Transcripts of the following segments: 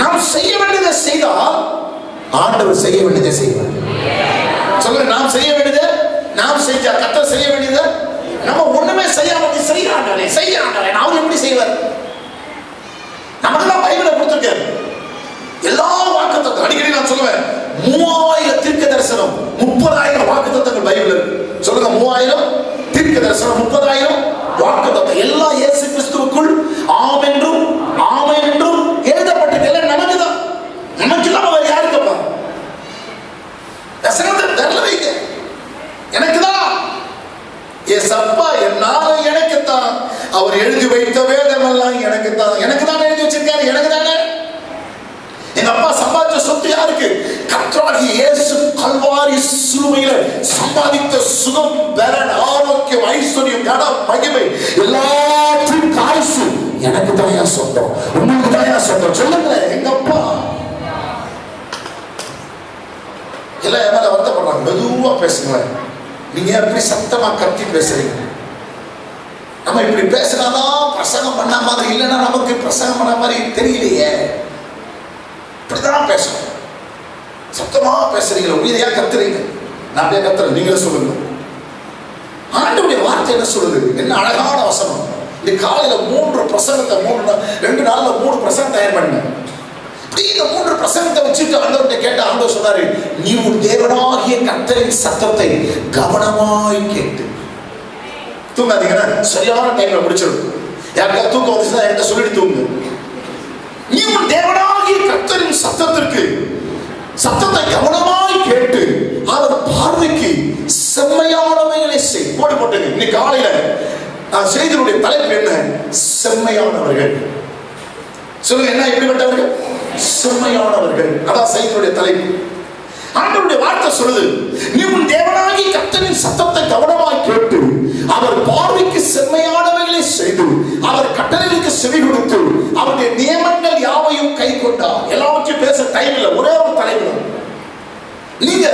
நாம் செய்ய வேண்டியதை செய்தால் ஆண்டவர் செய்ய வேண்டியதை செய்வார். சொல்லுங்க, நாம் செய்ய வேண்டியதை நாம் செஞ்சா கர்த்தர் செய்ய வேண்டியதை நம்ம ஒண்ணுமே செய்யாம செய்ய ஆண்டவரே அவர் எப்படி செய்வார்? நமக்கெல்லாம் பைபிளை கொடுத்திருக்காரு எல்லா வாக்குத்தத்தம். அடிக்கடி நான் சொல்லுவேன், 3000 தீர்க்க தரிசனம், 30,000 வாக்குத்தத்தங்கள் பைபிள் இருக்கு. சொல்லுங்க, 3000 தீர்க்க தரிசனம், 30,000 வாக்குத்தத்தம் எல்லாம் இயேசு கிறிஸ்துவுக்குள் ஆம் என்றும் ஆமென் என்றும் எழுதப்பட்டது. எல்லாம் நமக்குதான். நமக்கு இல்லாம வேற யாருக்கப்பா? வசனத்தை தரல வைங்க, எனக்குதான். ஏசப்பா என்னால எனக்குத்தான். அவர் எழுதி வைத்த வேதம் எல்லாம் எனக்குத்தான். எனக்கு தான் எழுதி வச்சிருக்காரு, எனக்கு தானே. எங்க அப்பா சம்பாதிச்ச சொத்து யாருக்கு? கர்த்தராகிய இயேசு கல்வாரி சிலுவையில சம்பாதித்த சுகம், பலன், ஆரோக்கியம், ஐஸ்வர்யம், கனம், மகிமை எல்லாத்தையும் காசு எனக்கு தான் சொந்தம், உங்களுக்கு தான் சொந்தம். சொல்லுங்க, எங்க அப்பா எல்லாம் என் மேல வருத்தப்படுறாங்க. மெதுவா பேசுங்களேன். நீங்க எப்படி சத்தமா கத்தி பேசுறீங்க? நம்ம இப்படி பேசினாதான் பிரசங்கம் பண்ண மாதிரி, இல்லைன்னா நமக்கு பிரசங்கம் பண்ண மாதிரி தெரியலையே. இப்படிதான் பேசணும். சத்தமா பேசுறீங்க, உயிரையா கத்துறீங்க. நான் அப்படியே கத்துறேன், நீங்களே சொல்லுங்க. ஆண்டவருடைய வார்த்தை என்ன சொல்லுது? என்ன அழகான வசனம். இந்த காலையில 3 பிரசங்கத்தை 2 நாள்ல 3 பிரசங்கம் தயார் பண்ணேன். இந்த 3 பிரசங்கத்தை வச்சுட்டு ஆண்டவர்கிட்ட கேட்ட ஆண்டவர் சொன்னாரு, நீ உன் தேவனாகிய கர்த்தரின் சத்தத்தை கவனமாய் கேட்டு. தூங்காதீங்கன்னா சரியான டைம்ல முடிச்சிடும். யாருக்கா தூக்கம் வந்துச்சுன்னா என்கிட்ட சொல்லிட்டு தூங்கு. நீ உன் தேவனாகிய கர்த்தரின் சத்தத்தை கவனமாய் கேட்டு அவர் பார்வைக்கு செம்மையானவைகளை செய். போட்டுங்க. இன்னைக்கு காலையில நான் செய்தியுடைய தலைப்பு என்ன? செம்மையானவர்கள். சொல்லுங்க, என்ன எப்படிப்பட்டவர்கள்? செம்மையானவர்கள். அதான் செய்தியுடைய தலைப்பு. ஆண்டவருடைய வார்த்தை சொல்லுது, நீ உன் தேவனாகிய கர்த்தரின் சத்தத்தை கவனமாய் கேட்டு அவர் பார்வைக்கு செம்மையானவைகளை செய்து அவர் கட்டளைகளுக்கு செவி கொடுத்து அவருடைய நியமங்கள் யாவையும் கை கொண்டார். எல்லாவற்றையும் பேச டைம் இல்லை, ஒரே ஒரு தலைப்பு. நீங்க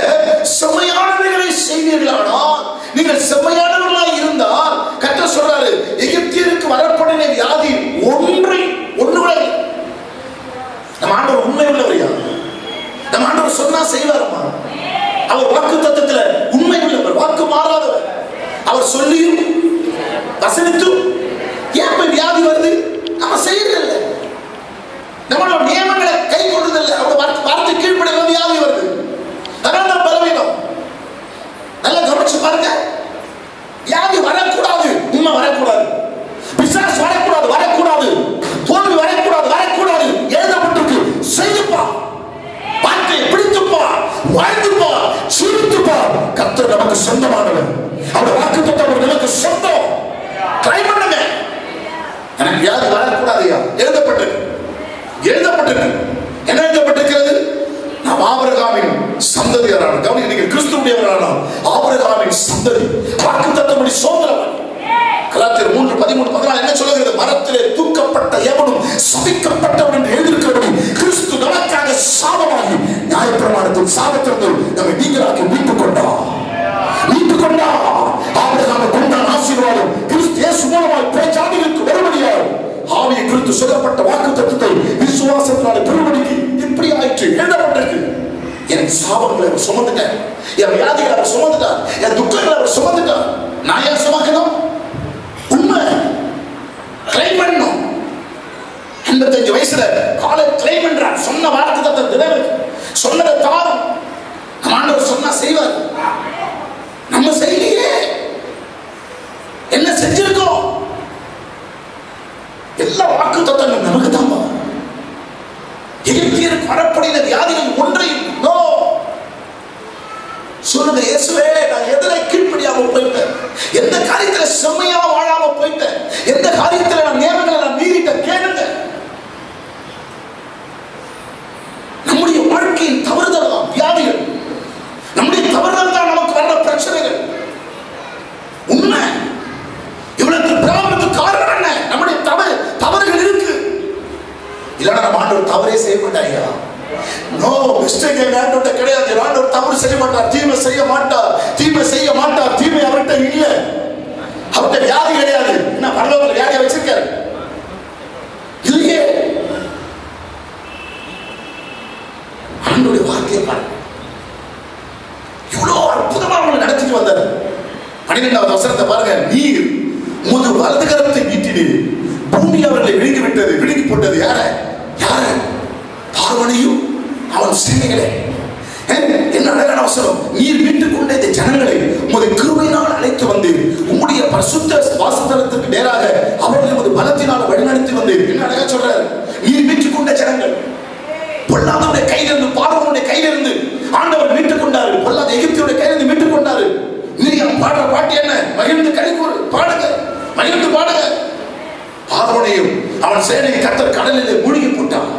செம்மையானவைகளை செய்வீர்களானால், நீங்கள் செம்மையானவர்களாய் இருந்தால், கர்த்தர் சொல்றாரு, எகிப்தியருக்கு வரப்படின வியாதி ஒன்றுகளை நம்ம ஆண்டவர் உண்மை உள்ளவரையா? நம்ம ஆண்டவர் சொன்னா செய்வாரம்மா. அவர் வாக்கு தத்தத்துல உண்மை உள்ளவர், வாக்கு மாறாதவர். அவர் சொல்லியும் வசனித்தும் ஏன் போய் வியாதி வருது? நம்ம செய்யறதில்லை, நம்மளோட நியமங்களை கை கொள்றதில்லை, அவரோட வார்த்தை கீழ்ப்படிய வியாதி வருது. அதனால நம்ம பலவீனம். நல்லா கவனிச்சு பாருங்க. வியாதி வரக்கூடாது, உண்மை வரக்கூடாது, பிசாசு வரக்கூடாது, தோல்வி வரக்கூடாது, எழுதப்பட்டிருக்கு. செய்துப்பா, வார்த்தையை பிடித்துப்பா, வாழ்ந்துப்பா, சீர்த்துப்பா. கர்த்தர் நமக்கு சொந்தமானவர். அவருடைய வாக்குத்தத்தம் நமக்கு சொந்தம். ட்ரை பண்ணுங்க. எனக்கு வியாதி வரக்கூடாதுயா, எழுதப்பட்டிருக்கு. என்ன எழுதப்பட்டிருக்கிறது? நாம் ஆபிரகாமின் சந்ததியாரான, கவனிக்க, நீங்க கிறிஸ்துவுடையவரானால் ஆபிரகாமின் சந்ததி, வாக்குத்தத்தப்படி சோதரவன். கலாத்தியர் 3:13-14 என்ன சொல்லுகிறது? மரத்திலே தூக்கப்பட்ட எவனும் சபிக்கப்பட்டவன் என்று எழுதியிருக்கிறது. கிறிஸ்து நமக்காக சாபமாகி நியாயப்பிரமாணத்தின் சாபத்திலிருந்து நம்மை நீங்களாக்கி மீட்டுக் கொண்டார். ஆபிரகாமை கொண்டான் ஆசீர்வாதம் கிறிஸ்து இயேசு மூலமாய் பிரஜாதிகளுக்கு வரும்படியாய் ஆவியை குறித்து சொல்லப்பட்ட வாக்குத்தத்தத்தை விசுவாசத்தினால பெறும்படிக்கு இப்படி ஆயிற்று. எழுதப்பட்டிருக்கு. என் சாபங்களை அவர் சுமந்துட்டார், என் வியாதிகளை அவர் சுமந்துட்டார், என் துக்கங்களை அவர் சுமந்துட்டார். நான் ஏன் சுமக்கணும்? உண்மை கிளைம் பண்ணணும். 85 வயசுல காலை கிளைம் பண்றார். சொன்ன வார்த்தை தினம் சொன்னதை தாரும். ஆண்டவர் சொன்னா செய்வார். நம்ம செய்யலையே, என்ன செஞ்சிருக்கோம்? எல்லா வாக்கு தத்தங்கள் நமக்கு தான். எகிப்தியருக்கு வரப்படின வியாதிகள் ஒன்றையும் சொல்லுங்க, இயேசுவே, நான் எதிரை கீழ்ப்படியாம போயிட்டேன், எந்த காரியத்துல செம்மையா வாழாம போயிட்டேன், எந்த காரியத்துல நான் நியமங்களை நான் மீறிட்டேன், கேளுங்க. நம்முடைய வாழ்க்கையின் தவறுதல் தான் வியாதிகள். நம்முடைய தவறுதல் தான் நமக்கு வர்ற பிரச்சனைகள். உண்மை. இவ்வளவு பிராபத்துக்கு காரணம் என்ன? நம்முடைய தவறுகள் இருக்கு. இல்லைன்னா நம்ம ஆண்டவர் தவறே செய்ய மாட்டாங்க. நோ மிஸ்டேக் ஆண்டவர்கிட்ட கிடையாது. ஆண்டவர் தவறு செய்ய மாட்டார், தீமை செய்ய மாட்டார். தீமை அவர்கிட்ட இல்லை, அவர்கிட்ட வியாதி கிடையாது. என்ன பரலோகத்துல வியாதியை வச்சிருக்காரு? இல்லையே. ஆண்டவருடைய வார்த்தையை பாருங்க, இவ்வளவு அற்புதமா அவங்களை நடத்திட்டு வந்தார். 12வது வசனத்தை பாருங்க, நீர் உமது வலது கரத்தை நீட்டினீர், பூமி அவர்களை விழுங்கி விட்டது. விழுங்கி போட்டது யார? பார்வனையும் அவன் சேனைகளே. என்ன அழகான வசனம், நீர் மீட்டுக் கொண்ட இந்த ஜனங்களை உமது கிருபையினால் அழைத்து வந்தீர், உம்முடைய பரிசுத்த வாசஸ்தலத்துக்கு நேராக அவர்களை உமது பலத்தினால் வழிநடத்தி வந்தீர். என்ன அழகா சொல்றார், நீர் மீட்டுக் கொண்ட ஜனங்கள். பொல்லாதவனுடைய கையிலிருந்து, பார்வனுடைய கையிலிருந்து ஆண்டவர் மீட்டுக் கொண்டாரு. பொல்லாத எகிப்தியுடைய கையிலிருந்து மீட்டுக் கொண்டாரு. மிரியாம் பாடுற பாட்டு என்ன? மகிழ்ந்து களிக்கூறு பாடுங்க, மகிழ்ந்து பாடுங்க. பார்வனையும் அவன் சேனையை கர்த்தர் கடலில் மூழ்கி போட்டான்.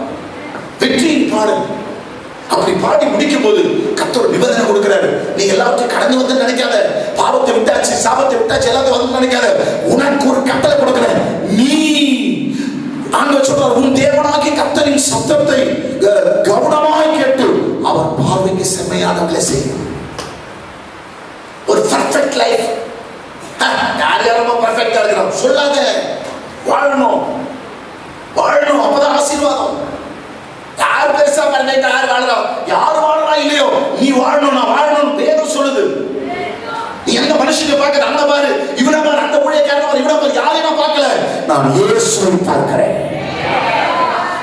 வெற்றியின் பாடல். அப்படி பாடி முடிக்கும் போது கர்த்தர் நிபந்தனை கொடுக்கிறாரு, நீ எல்லாத்தையும் கடந்து வந்து நினைக்காத, பாவத்தை விட்டாச்சு, சாபத்தை விட்டாச்சு, எல்லாத்தையும் வந்து நினைக்காத, உனக்கு ஒரு கட்டளை கொடுக்கிறேன். நீ ஆண்டவர் சொல்றார், உன் தேவனாகிய கர்த்தரின் சத்தத்தை கவனமாய் கேட்டு அவர் பார்வைக்கு செம்மையானவர்களை செய்யும். ஒரு பர்ஃபெக்ட் லைஃப். யார் யாரும் பர்ஃபெக்டா இருக்கிறோம் சொல்லாத, வாழணும் வாழணும், அப்பதான் ஆசீர்வாதம். யார் பெருசா பர்ஃபெக்டா யார் வாழலாம், யார் வாழலாம் இல்லையோ, நீ வாழணும், நான் வாழணும் வேதம் சொல்லுது. நீ எந்த மனுஷனை பார்க்க, அந்த பாரு, இவனை பாரு, அந்த ஊழியக்காரனை பாரு, இவனை பாரு, யாரையும் நான் பார்க்கல, நான் இயேசுவை பார்க்கிறேன்.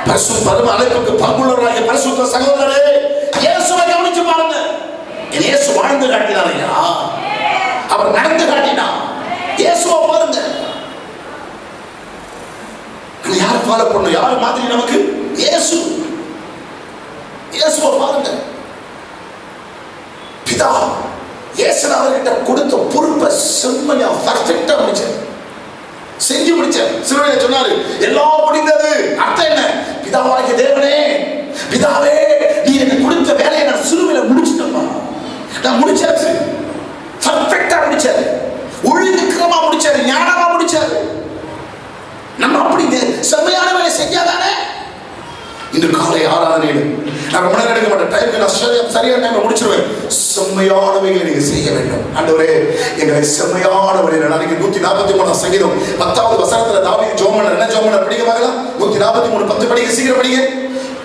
பரிசுத்த பரம அழைப்புக்கு பங்குள்ளவராகிய பரிசுத்த சகோதரரே, இயேசுவை கவனிச்சு பாருங்க. இயேசு வாழ்ந்து காட்டினார் ஐயா, அவர் நடந்து காட்டினார். இயேசுவை பாருங்க. யார் ஃபாலோ பண்ணணும், யார் மாதிரி நமக்கு? இயேசு. இயேசுவை பாருங்க. பிதா இயேசு அவர்கிட்ட கொடுத்த பொறுப்பை செம்மையா பர்ஃபெக்டா முடிச்சார், செஞ்சு முடிச்சார். சிலுவையில சொன்னாரு, எல்லாம் முடிந்தது. அர்த்தம் என்ன? பிதாவாகிய தேவனே, பிதாவே, நீ எனக்கு கொடுத்த வேலையை நான் சிலுவையில முடிச்சிட்டேன், நான் முடிச்சாச்சு. பர்ஃபெக்டா முடிச்சாரு, ஒழுங்குக்கிரமா முடிச்சாரு, ஞானமா முடிச்சாரு. நம்ம அப்படி செம்மையான வேலை செஞ்சாதானே இன்று காலை ஆராதனையில் நான் ரொம்ப நேரம் எடுக்க மாட்டேன், டைம் நான் சரியான டைம் முடிச்சிருவேன். செம்மையானவைகளை நீங்க செய்ய வேண்டும். ஆண்டவரே, எங்களை செம்மையானவரை. நாளைக்கு 143 சங்கீதம் 10வது வசனத்துல தாவீது ஜெபம் என்ன ஜெபம் படிக்க பார்க்கலாம். 143 10 படிக்க, சீக்கிரம் படிங்க.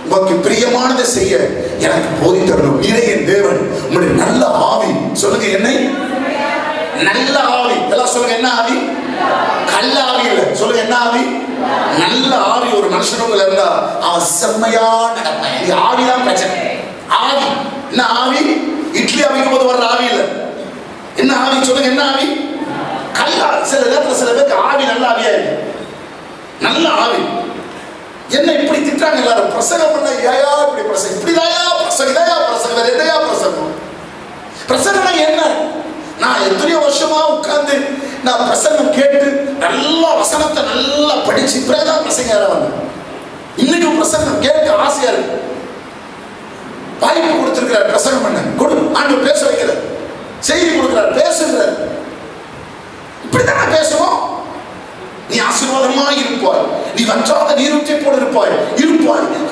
உமக்கு பிரியமானதை செய்ய எனக்கு போதி தரணும். நிறைய தேவன் உங்களுடைய நல்ல ஆவி. சொல்லுங்க, என்னை நல்ல ஆவி. எல்லாம் சொல்லுங்க, என்ன ஆவி? கள்ள ஆவி இல்ல. சொல்லுங்க, என்ன ஆவி? நல்ல ஆவி. ஒரு மனுஷனுக்குள்ள இருந்தா அவன் செம்மையா நடப்பான். ஆவிதான் பிரச்சனை. ஆவி என்ன ஆவி? இட்லி அவிக்கும் போது வர்ற ஆவி இல்ல. என்ன ஆவி? சொல்லுங்க, என்ன ஆவி? கள்ள. சில நேரத்துல சில பேருக்கு ஆவி நல்ல ஆவியா இருக்கு. நல்ல ஆவி. என்ன இப்படி திட்டாங்க எல்லாரும்? பிரசங்கம் பண்ண ஏயா இப்படி பிரசங்கம், இப்படிதாயா பிரசங்கம், இதையா பிரசங்கம், வேற எதையா பிரசங்கம்? பிரசங்கம்னா என்ன? நான் எத்தனையோ வருஷமா உட்கார்ந்து நான் பிரசங்கம் கேட்டு நல்லா வசனத்தை நல்லா படிச்சு பிறகுதான் பிரசங்க வந்தேன். இன்னைக்கு பிரசங்கம் கேட்க ஆசையா இருக்கு. வாய்ப்பு கொடுத்திருக்கிறார் பிரசங்கம் பண்ண, கொடு, ஆண்டு பேச வைக்கிறார், செய்தி கொடுக்கிறார், பேசுகிறார். இப்படித்தான் பேசணும். நீ ஆசீர்வாதமா இருப்பாய், நீ வற்றாத நீரூற்றை போல இருப்பாய்.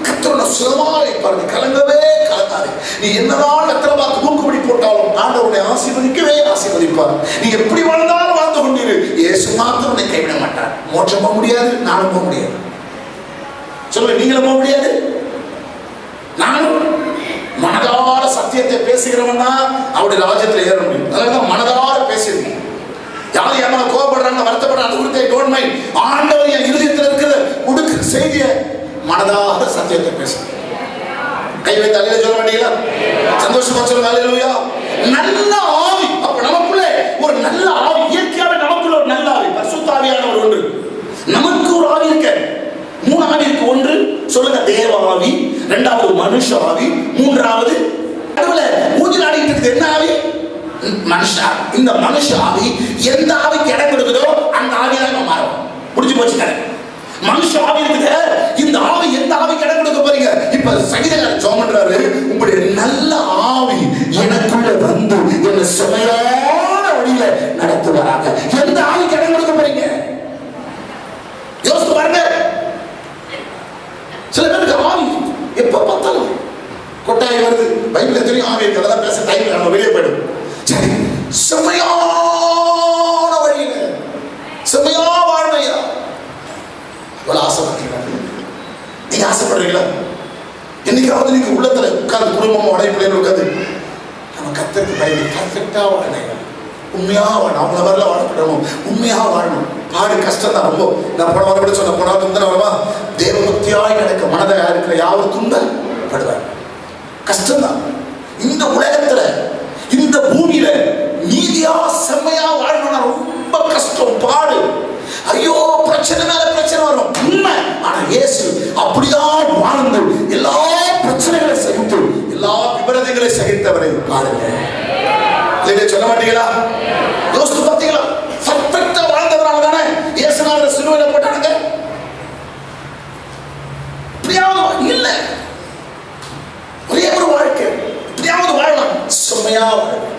கர்த்தரோட சுகமாக இருப்பார். நீ கலங்கவே கலங்காதே. நீ என்னதான் கர்த்தரை பார்த்து மூக்குப்படி போட்டாலும் ஆண்டவருடைய ஆசீர்வதிக்கவே ஆசீர்வதிப்பார். நீ எப்படி வாழ்ந்தாலும் வாழ்ந்து கொண்டிரு. இயேசு மாத்திரம் உன்னை கைவிட மாட்டார். மோட்சம் போக முடியாது, நானும் போக முடியாது. சொல்லுங்க, நீங்களும் போக முடியாது, நானும். மனதார சத்தியத்தை பேசுகிறவன் தான் அவருடைய ராஜ்யத்தில் ஏற முடியும். அதனால மனதார பேசியிருக்கேன். யாரும் யாரும் கோபப்படுறாங்க, வருத்தப்படுறாங்க, அது குறித்து டோன்ட் மைண்ட். ஆண்டவர் என் இருதயத்தில் இருக்கிற கொடுக்கிற செய்தியை மனதார சத்தியத்தை பேசுங்க. கை வைத்து அல்லேலூயா சொல்ல மாட்டீங்களா? சந்தோஷமா சொல்லுங்க, அல்லேலூயா. நல்ல ஆவி. அப்ப நமக்குள்ளே ஒரு நல்ல ஆவி, இயற்கையாவே நமக்குள்ள ஒரு நல்ல ஆவி, பரிசுத்த ஆவியானவர் ஒன்று. நமக்கு ஒரு ஆவி இருக்கு. 3 ஆவி இருக்கு. ஒன்று சொல்லுங்க, தேவ ஆவி. 2வது மனுஷ ஆவி. 3வது நடுவுல மூஞ்சில் ஆடிட்டு இருக்குது. என்ன ஆவி? மனுஷா. இந்த மனுஷ ஆவி எந்த ஆவிக்கு இடம் கொடுக்குதோ அந்த ஆவியாக மாறும். முடிஞ்சு போச்சு கதை. மனுஷ ஆவி இருக்குது. இந்த ஆவி எந்த ஆவிக்கு இடம் கொடுக்க போறீங்க? இப்ப சங்கீதக்காரர் ஜெபம் பண்றாரு, உங்களுடைய நல்ல ஆவி எனக்குள்ள வந்து என்ன சுமையான வழியில நடத்துவாராக. எந்த ஆவிக்கு இடம் கொடுக்க போறீங்க? யோசித்து பாருங்க. சில பேருக்கு ஆவி எப்ப பார்த்தாலும் கொட்டாய் வருது. பைபிள்ல தெரியும் ஆவி இருக்கிறதா பேச டைம் நம்ம வெளியே போயிடும். சரி, செம்மையான வழியில செம்மையா வாழ்வையா இவ்வளவு ஆசைப்படுறீங்களா? நீங்க ஆசைப்படுறீங்களா? என்னைக்காவது நீங்க உள்ளத்துல உட்காந்து குடும்பமும் உடைப்பிள்ளைன்னு உட்காந்து நம்ம கர்த்தருக்கு பயந்து பர்ஃபெக்டா வாழணும், உண்மையா வாழணும். அவங்கள மாதிரிலாம் வாழப்படணும், உண்மையா வாழணும். பாடு கஷ்டம் தான் ரொம்ப. நான் போன வாரம் கூட சொன்ன போனா துந்தனவா தேவபக்தியாய் நடக்க மனதை இருக்கிற யாரும் துன்பப்படுவார். கஷ்டம்தான். இந்த உலகத்துல இந்த பூமியில நீதியா செம்மையா வாழணும்னா ரொம்ப கஷ்டம், பாடு. ஐயோ பிரச்சனை மேல பிரச்சனை வரும் உண்மை. ஆனா இயேசு அப்படிதான் வாழ்ந்து எல்லா பிரச்சனைகளை சகித்து எல்லா விபரீதங்களை சகித்தவரை பாருங்க. சொல்ல மாட்டீங்களா? யோசித்து பார்த்தீங்களா? பர்ஃபெக்ட்டா வாழ்ந்தவரால தானே இயேசுநாதர் சிலுவையில போட்டானுங்க. இப்படியாவது இல்ல, ஒரே ஒரு வாழ்க்கை இப்படியாவது வாழலாம், செம்மையா வாழலாம்.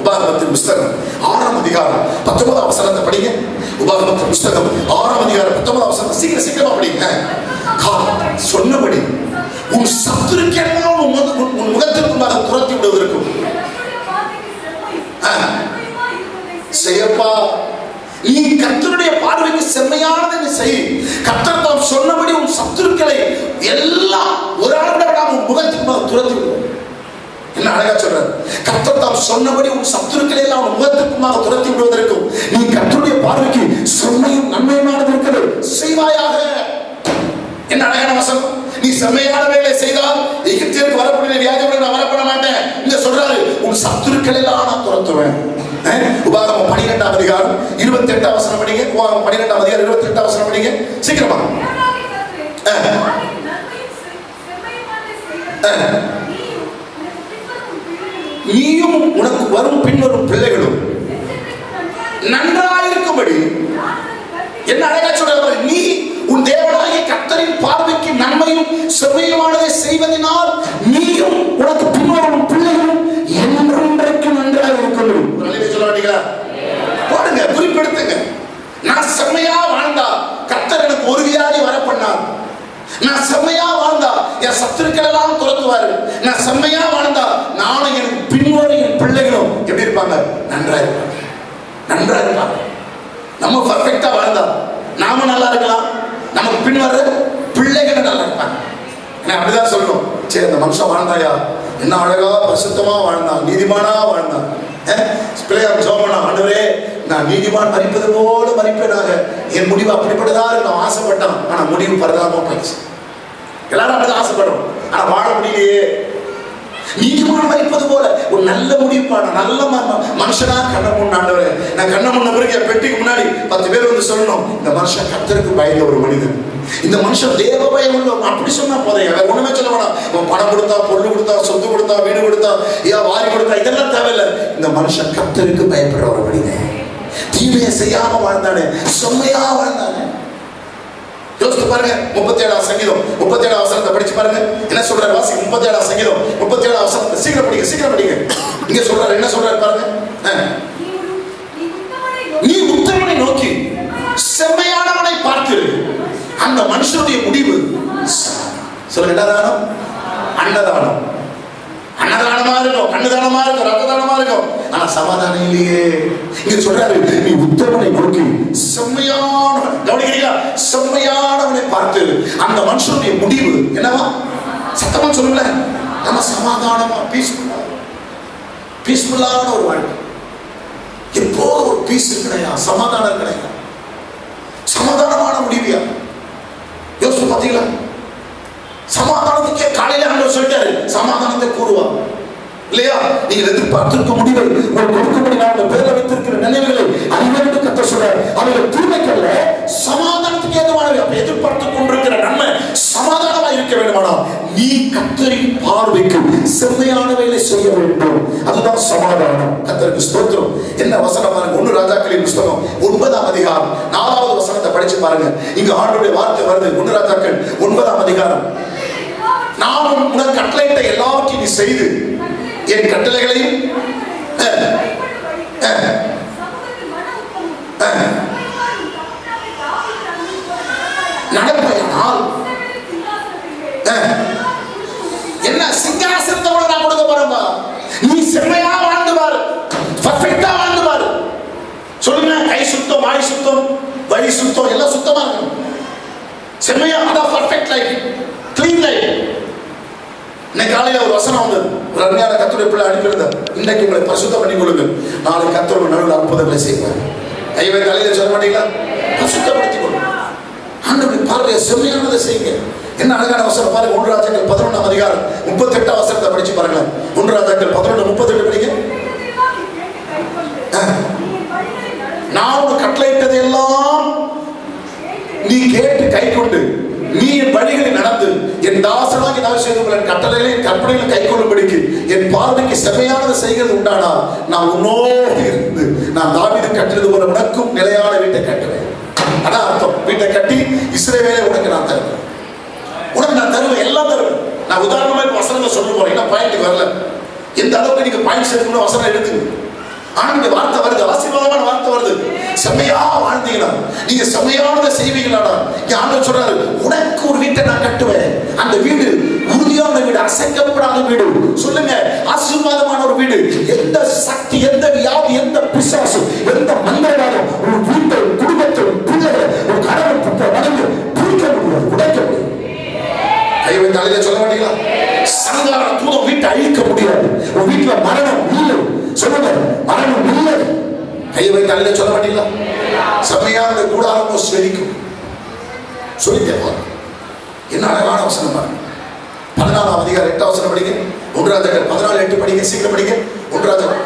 உபாகமத்தின் புஸ்தகம் 6ஆம் அதிகாரம் 19ஆம் வசனத்தை படிங்க. உபாகமத்தின் புஸ்தகம் 6ஆம் அதிகாரம் 19ஆம் வசனம் சீக்கிரமா படிங்க. சொன்னபடி உன் சத்துருக்கெல்லாம் உன் முகத்திற்கு மேல துரத்தி விடுவதற்கும் செய்யப்பா, நீ கர்த்தருடைய பார்வைக்கு செம்மையானதை செய். கர்த்தர் தாம் சொன்னபடி உன் சத்துருக்களை எல்லாம் ஒரு ஆள் விட உன் முகத்திற்கு மேல துரத்தி விடுவோம். என்ன அழகா சொல்றார். கர்த்தர் தாம் சொன்னபடி உன் சத்துருக்களை எல்லாம் உன் முகத்திற்குமாக துரத்தி விடுவதற்கும் நீ கர்த்தருடைய பார்வைக்கு செம்மையும் நன்மையுமானது இருக்கிறது செய்வாயாக. என்ன அழகான வசனம். நீ செம்மையான வேலை செய்தால் எகிப்தியருக்கு வரக்கூடிய வியாதியோடு நான் வரப்பட மாட்டேன். இங்க சொல்றாரு உன் சத்துருக்களை எல்லாம் நான் துரத்துவேன். உபாகமம் 12ஆம் அதிகாரம் 28ஆம் வசனம் படிங்க. உபாகமம் 12ஆம் அதிகாரம் 28ஆம் வசனம் படிங்க சீக்கிரமா. நீயும் உனக்கு வரும் பின்வரும் பிள்ளைகளும் நன்றாயிருக்கும்படி. என்ன அழகா சொல்ற. நீ உன் தேவனாகிய கர்த்தரின் பார்வைக்கு நன்மையும் செம்மையுமானதை செய்வதனால் நீயும் உனக்கு பின்வரும் பிள்ளைகளும் என்றென்றைக்கு நன்றாக இருக்கணும். சொல்ல மாட்டீங்களா? போடுங்க, குறிப்பெடுத்துங்க. நான் செம்மையா வாழ்ந்தா கர்த்தர் எனக்கு ஒரு வியாதி வர பண்ணார். நான் செம்மையா வாழ்ந்தா என் சத்துருக்கள் எல்லாம் துரத்துவாரு. நான் செம்மையா வாழ்ந்தா நானும் எனக்கு பின்வரும் என் பிள்ளைகளும் எப்படி இருப்பாங்க? நன்றா இருப்பாங்க, நன்றா இருப்பாங்க. நம்ம பர்ஃபெக்டா வாழ்ந்தா நாம நல்லா இருக்கலாம், நமக்கு பின்வர பிள்ளைகள் நல்லா இருப்பாங்க. அப்படிதான் சொல்லணும். சரி, அந்த மனுஷன் வாழ்ந்தாயா, என்ன அழகா பரிசுத்தமா வாழ்ந்தான், நீதிமானா வாழ்ந்தான். பிள்ளையார் ஜோமனா, ஆண்டவரே நான் நீதிமான் மறிப்பது போல மறிப்பேனாக, என் முடிவு அப்படிப்பட்டதா நான் ஆசைப்பட்டான். ஆனா முடிவு பரிதாபமா போயிடுச்சு. எல்லாரும் அப்படிதான் ஆசைப்படும், ஆனா வாழ முடியலையே. நீதிமான் மறிப்பது போல ஒரு நல்ல முடிவுப்பான நல்ல மனுஷனா கண்ண முன்னாண்டவரே. நான் கண்ண முன்ன பிறகு என் பெட்டிக்கு முன்னாடி 10 பேர் வந்து சொல்லணும், இந்த மனுஷன் கர்த்தருக்கு பயந்த ஒரு மனிதன், இந்த மனுஷன் தேவ பயம் உள்ள. அப்படி சொன்னா போதைய, வேற ஒண்ணுமே சொல்ல வேணாம். பணம் கொடுத்தா, பொருள் கொடுத்தா, சொத்து கொடுத்தா, வீடு கொடுத்தா, வாரி கொடுத்தா, இதெல்லாம் தேவையில்லை. இந்த மனுஷன் கர்த்தருக்கு பயப்படுற ஒரு மனிதன், தீமையை செய்யாம வாழ்ந்தானே, செம்மையா வாழ்ந்தானே. யோசித்து பாருங்க. 37ஆம் சங்கீதம் 37ஆம் வசனத்தை படிச்சு பாருங்க. என்ன சொல்றாரு வாசி. 37ஆம் சங்கீதம் 37ஆம் வசனத்தை சீக்கிரம் படிங்க, சீக்கிரம் படிங்க. இங்க சொல்றாரு, என்ன சொல்றாரு பாருங்க. நீ உத்தமனை நோக்கி செம்மையானவனை பார்த்து அந்த மனுஷனுடைய முடிவு சொல்ல என்னதானம்? அன்னதானம். அன்னதானமா இருக்கும், கண்ணுதானமா இருக்கும், ரத்ததானமா இருக்கும், ஆனா சமாதானம் இல்லையே. இங்க சொல்றாரு, நீ உத்தமனை நோக்கி செம்மையானவன், கவனிக்கிறீங்களா? செம்மையானவனை பார்த்து அந்த மனுஷனுடைய முடிவு என்னவா? சத்தமா சொல்லுங்கள. நம்ம சமாதானமா பீஸ்ஃபுல்லான ஒரு வாழ்க்கை. எப்போது ஒரு பீஸ் கிடையாது, சமாதானம் கிடையாது, சமாதானமான முடிவியா? யோசிச்சு பாத்தீங்களா? சமாதானத்துக்கே காலையில ஆண்டவர் சொல்லிட்டாரு, சமாதானத்தை கூறுவா இல்லையா? நீங்கள் எதிர்பார்த்திருக்க முடிவை ஒரு கொடுக்கும்படி நான் பேர்ல வைத்திருக்கிற நினைவுகளை அறிவென்று கத்த சொல்றார். அவைகள் தூய்மைக்கல்ல, சமாதானத்துக்கு ஏதுவானவை. அப்ப எதிர்பார்த்து கொண்டிருக்கிற நன்மை சமாதானமா இருக்க வேண்டுமானா நீ கர்த்தரின் பார்வைக்கு செம்மையானவைகளை செய்ய வேண்டும். அதுதான் சமாதானம். கர்த்தருக்கு ஸ்தோத்திரம். என்ன வசனம் பாருங்க. 1 ராஜாக்களின் புஸ்தகம் 9ஆம் அதிகாரம் 4வது வசனத்தை படிச்சு பாருங்க. இங்க ஆண்டவருடைய வார்த்தை வருது. 1 ராஜாக்கள் 9ஆம் அதிகாரம். நான் உனக்கு கட்டளையிட்ட எல்லாவற்றையும் நீ செய்து என் கட்டளைகளையும் நடப்பையானால் என்ன சிங்காசனத்தை நான் கொடுக்க போறேன்பா. நீ செம்மையா வாழ்ந்து பாரு, பர்ஃபெக்ட்டா வாழ்ந்து பாரு. சொல்லுங்க, கை சுத்தம், வாய் சுத்தம், வழி சுத்தம், எல்லாம் சுத்தமா இருக்கும். செம்மையா, அதான் பர்ஃபெக்ட் லைஃப், கிளீன் லைஃப். இன்னைக்கு காலையில ஒரு வசனம் வந்தது, ஒரு அருமையான கர்த்தருடைய பிள்ளை அனுப்பியிருந்தார். இன்னைக்கு உங்களை பரிசுத்தம் பண்ணி கொள்ளுங்கள், நாளை கர்த்தர் நடுவில் அற்புதங்களை செய்வார். கைவை தலையில சொல்ல மாட்டீங்களா? பரிசுத்தப்படுத்திக் கொள்ளுங்க. ஆண்டவருடைய பார்வையை செம்மையானதை செய்யுங்க. என்ன அழகான வசனம் பாருங்க. 1 ராஜாக்கள் 11ஆம் அதிகாரம் 38ஆம் வசனத்தை படிச்சு பாருங்க. 1 ராஜாக்கள் 11:38 படிங்க. நான் உனக்கு கட்டளையிட்டதை எல்லாம் நீ கேட்டு கை கொண்டு நீ என் வழிகளில் நடந்து என் தாசனாகி நான் செய்து என் கட்டளைகளை கற்பனைகளை கை கொள்ளும்படிக்கு என் பார்வைக்கு செம்மையானதை செய்கிறது உண்டானா நான் உன்னோடு இருந்து நான் தாவீது கட்டினது போல உனக்கும் நிலையான வீட்டை கட்டுவேன். அதான் அர்த்தம். வீட்டை கட்டி இஸ்ரவேலை உனக்கு நான் தருவேன். உனக்கு நான் தருவேன், எல்லாம் தருவேன். நான் உதாரணமா வசனங்களை சொல்ல போறேன். என்ன பாயிண்ட் வரல, எந்த அளவுக்கு நீங்க பாயிண்ட்ஸ் எடுக்கணும் வசனம் எடுத்து ஆண்டு வார்த்தை வருது, ஆசீர்வாதமான வார்த்தை வருது. செம்மையா வாழ்ந்தீங்களா, நீங்க செம்மையானதை செய்வீங்களாடா. ஆண்டவர் சொல்றாரு, உனக்கு ஒரு வீட்டை நான் கட்டுவேன். அந்த வீடு உறுதியான வீடு, அசைக்கப்படாத வீடு. சொல்லுங்க, ஆசீர்வாதமான ஒரு வீடு. எந்த சக்தி, எந்த வியாதி, எந்த பிசாசு, எந்த மந்திரவாதம் ஒரு வீட்டை, குடும்பத்தை, பிள்ளைகளை, ஒரு கணவன் வளர்ந்து பிரிக்க முடியாது, உடைக்க முடியாது. கைவை தலையில சொல்ல மாட்டீங்களா? சங்கார தூதம் வீட்டை அழிக்க முடியாது. ஒரு வீட்டுல மரணம் இல்லை, சொல்லுங்க, மரணம் இல்லை. கைவை தலையில சொல்ல மாட்டீங்களா? செம்மையான கூடாரமும் செழிக்கும். சொல்லித்தேன். என்ன அழகான வசனம் பாருங்க. 14ஆம் அதிகாரம் 8ஆம் வசனம் படிங்க. 1 ராஜாக்கள் 14:8 படிங்க. சீக்கிரம் படிங்க. 1 ராஜாக்கள்.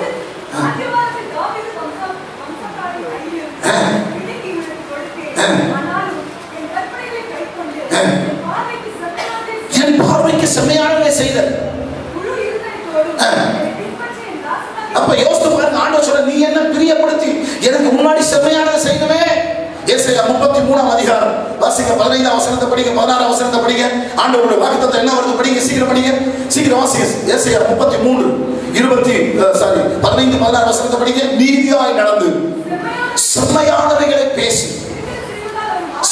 என் பார்வைக்கு செம்மையானதை செய்த. அப்ப யோசித்து பாருங்க. ஆண்டவர் சொல்ற, நீ என்ன பிரியப்படுத்தி எனக்கு முன்னாடி செம்மையானதை செய்யவே. ஏசாயா 33ஆம் அதிகாரம் வாசிங்க. 15ஆம் வசனத்தை படிங்க, 16ஆம் வசனத்தை படிங்க. ஆண்டவருடைய வாக்குத்தத்தம் என்ன வருது படிங்க, சீக்கிரம் படிங்க, சீக்கிரம் வாசிங்க. ஏசாயா 15 16 வசனத்தை படிங்க. நீதியாய் நடந்து செம்மையானவைகளை பேசி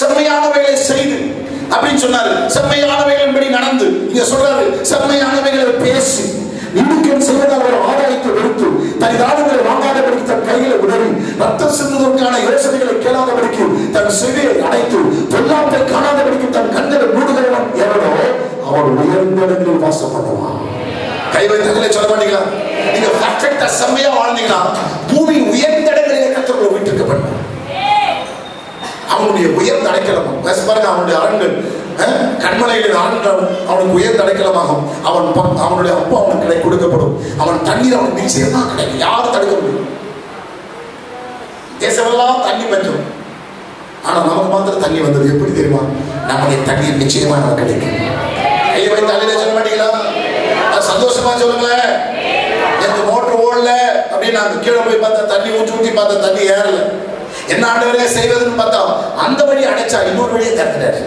செம்மையானவைகளை செய்து அப்படின்னு சொன்னாரு. செம்மையானவைகளின்படி நடந்து இங்க சொல்றாரு, செம்மையானவைகளை பேசி இடுக்கன் செய்வதால் ஒரு ஆதாயத்தை வெறுத்து தன் தானங்களை வாங்காதபடிக்கு தன் கைகளை உதவி ரத்தம் சிந்துவதற்கான யோசனைகளை கேளாதபடிக்கு தன் செவியை அடைத்து பொல்லாப்பை காணாதபடிக்கு தன் கண்களை மூடுகிறவன் எவனோ அவன் உயர்ந்த இடங்களில் வாசம் பண்ணுவான். கைவை தங்களை சொல்ல மாட்டீங்களா? நீங்க பர்ஃபெக்ட்டா செம்மையா வாழ்ந்தீங்கன்னா பூமி உயர்ந்த இடங்களிலே கர்த்தர் வீட்டுக்கு பண்ணுவார். அவனுடைய உயர்ந்த அடைக்கலம் பாருங்க. அவனுடைய அரண்கள் கண்மலையில் ஆண்டான் அவனுக்கு உயர்ந்த அடைக்கலமாகும். அவனுடைய அப்பா அவனுக்கு கொடுக்கப்படும். அவன் தண்ணீர் அவனுக்கு நிச்சயமா கிடைக்கும். யாரும் தடுக்க முடியும். தேசமெல்லாம் தண்ணி பஞ்சம், ஆனா நமக்கு மாத்திரம் தண்ணி வந்தது. எப்படி தெரியுமா? நம்முடைய தண்ணீர் நிச்சயமா நமக்கு கிடைக்கும். கையை வைத்து அலையில சொல்ல மாட்டீங்களா? சந்தோஷமா சொல்லுங்களேன். எனக்கு மோட்டர் ஓடல அப்படின்னு நாங்க கீழே போய் பார்த்தா தண்ணி ஊற்றி பார்த்தா தண்ணி ஏறல. என்ன ஆண்டவரே செய்வதுன்னு பார்த்தா அந்த வழி அடைச்சா இன்னொரு வழியை திறந்துட்டாரு.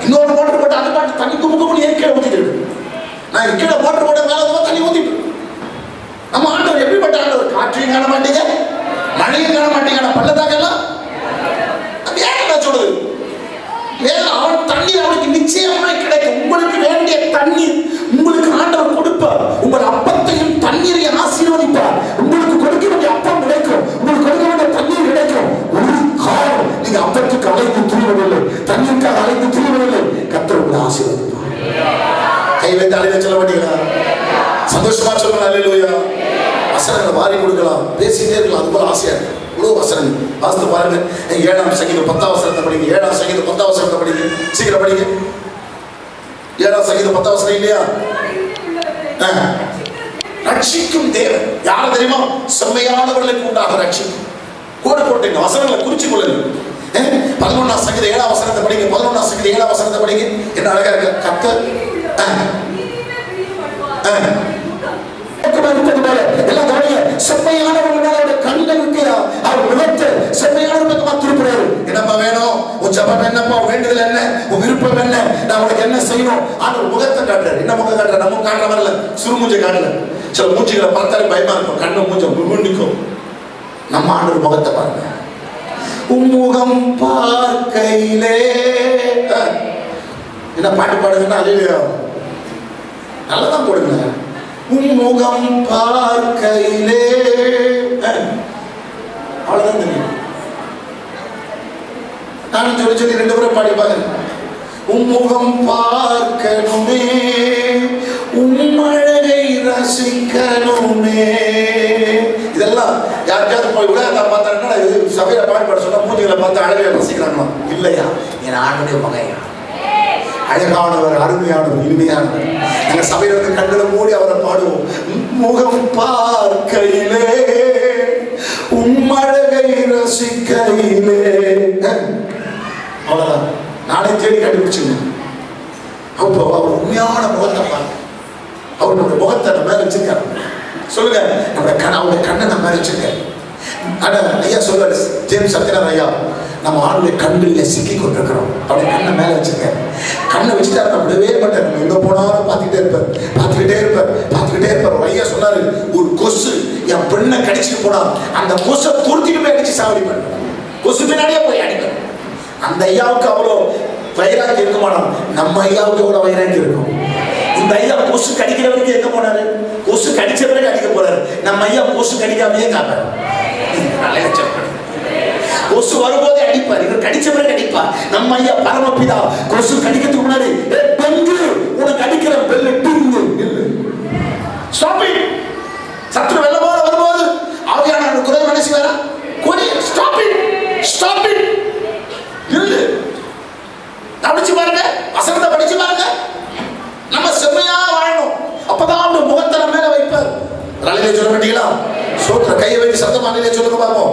இன்னொரு மோட்டர் போட்டு அது பாட்டு தண்ணி குமுக்கு கீழே ஊத்திட்டு. நான் கீழே மோட்டர் போட்ட மேல தண்ணி ஊத்திட்டு. நம்ம ஆண்டவர் எப்படிப்பட்ட ஆண்டவர்? காற்றையும் காண மாட்டீங்க, மழையும் காண மாட்டீங்க, பள்ளத்தாக்கெல்லாம் ஏன் சொல்றது? அவன் தண்ணீர் அவனுக்கு நிச்சயமாய் கிடைக்கும். உங்களுக்கு வேண்டிய தண்ணீர் உங்களுக்கு ஆண்டவர் கொடுப்பார். உங்கள் அப்பத்தையும் தண்ணீரையும் ஆசீர்வதிப்பார். உங்களுக்கு கொடுக்க வேண்டிய அப்பம் கிடைக்கும், உங்களுக்கு கொடுக்க வேண்டிய தண்ணீர் கிடைக்கும். ஒரு காலம் நீங்க அப்பத்துக்கு அழைத்து திரிவதில்லை, தண்ணீருக்காக அழைத்து திரிவதில்லை. கர்த்தர் உங்களை ஆசீர்வதிப்பார். கை வைத்து அழைத்து சொல்ல மாட்டீங்களா? சந்தோஷமா சொல்லுங்க. அல்லேலூயா. வசனங்களை வாரி கொடுக்கலாம், பேசிட்டே இருக்கலாம். அது போல ஆசையா இருக்கு. இவ்வளவு வசனங்கள் வாசித்து பாருங்க. 7ஆம் சங்கீதம் 10ஆம் வசனத்தை படிங்க. 7ஆம் சங்கீதம் 10ஆம் வசனத்தை படிங்க. சீக்கிரம் படிங்க. 7ஆம் சங்கீதம் 10ஆம் வசனம் இல்லையா? ரட்சிக்கும் தேவன் யார் தெரியுமா? செம்மையானவர்களுக்கு உண்டாக ரட்சிக்கும். கோடு போட்டு வசனங்களை குறிச்சு கொள்ளுங்க. 11ஆம் சங்கீதம் 7ஆம் வசனத்தை படிங்க. 11ஆம் சங்கீதம் 7ஆம் வசனத்தை படிங்க. என்ன அழகா இருக்கு. கர்த்தர் செம்மையானவர்களோட கண்களுக்கு அவர் முகத்தை செம்மையானவர் பக்கமா திருப்புறாரு. என்னப்பா வேணும்? உன் ஜெபம் என்னப்பா? வேண்டுதல் என்ன? உன் விருப்பம் என்ன? நான் உனக்கு என்ன செய்யணும்? ஆண்டவர் முகத்தை காட்டுறாரு. என்ன முகம் காட்டுறாரு? நம்ம காட்டுற வரல, சுருமூஞ்சை காட்டல. சில மூஞ்சிகளை பார்த்தாலே பயமா இருக்கும். கண்ணு மூஞ்சம் முன்னிக்கும். நம்ம ஆண்டவர் முகத்தை பாருங்க. உம்முகம் பார்க்கையிலே என்ன பாட்டு பாடுங்கன்னா அல்லேலூயா நல்லதான் போடுங்க. உம்முகம் பார்க்கையிலே அவ்வளவுதான் தெரியும். நானும் சொல்லி 2 முறை பாடி பாருங்க. உம்முகம் பார்க்கணுமே, ரசிக்கணுமே. இதெல்லாம் யாருக்காவது போய் உலகத்தை பார்த்தா சபையில பாடுபாடு சொன்னா மூஞ்சிகளை பார்த்து அழகை ரசிக்கிறாங்களா? இல்லையா, என் ஆண்டுடைய மகையா, அழகானவர், அருமையானவர், இனிமையானவர். எங்க சபையில வந்து கண்களை மூடி அவரை பாடுவோம். முகம் பார்க்கையிலே உம்மழகை ரசிக்கையிலே. அவ்வளவுதான், நாளை தேடி கண்டுபிடிச்சுங்க. அப்போ அவர் உண்மையான முகத்தை பார்க்க, அவருடைய முகத்தை நம்ம மேல வச்சிருக்காரு. சொல்லுங்க, அவருடைய கண்ணை நம்ம மேல வச்சிருக்காரு. ஆனா ஐயா சொல்றாரு, ஜேம்ஸ் சத்யநாதன் ஐயா, நம்ம ஆளுடைய கண்களில் சிக்கி கொண்டிருக்கிறோம். அவருடைய கண்ணை மேல வச்சிருக்காரு. கண்ணை வச்சுட்டாரு, நம்ம விடவே மாட்டார். நம்ம எங்க போனாலும் பார்த்துக்கிட்டே இருப்பார், பார்த்துக்கிட்டே இருப்பார், பார்த்துக்கிட்டே இருப்பார். ஐயா சொன்னாரு, ஒரு கொசு என் பெண்ணை கடிச்சிட்டு போனா அந்த கொசை துருத்திட்டு போய் அடிச்சு சாவடிப்பார். கொசு பின்னாடியே போய் அடிப்பார். அந்த ஐயாவுக்கு அவ்வளோ வைராக்கி இருக்க மாட்டோம். நம்ம ஐயாவுக்கு எவ்வளவு வைராக்கி இருக்கும். இந்த ஐயா கொசு கடிக்கிறவருக்கு எங்க போனாரு? கொசு கடிச்ச பிறகு அடிக்க போறாரு. நம்ம ஐயா கொசு கடிக்காமையே காப்பாரு. கொசு வரும்போதே அடிப்பார், இவர் கடிச்ச பிறகு அடிப்பார். நம்ம ஐயா பரமபிதா கொசு கடிக்கிறதுக்கு முன்னாடி உனக்கு அடிக்கிற பெல்லு சத்ரு வெள்ளமான வரும்போது ஆவியான குறை மனசு வேற படிச்சு பாருங்க, வசனத்தை படிச்சு பாருங்க. நம்ம செம்மையா வாழணும். அப்பதான் அவங்க முகத்தை நம்ம மேல வைப்பார். ரலிலே சொல்ல மாட்டீங்களா? சோத்திர கையை வைத்து சத்தமா ரலிலே சொல்லுங்க பாப்போம்.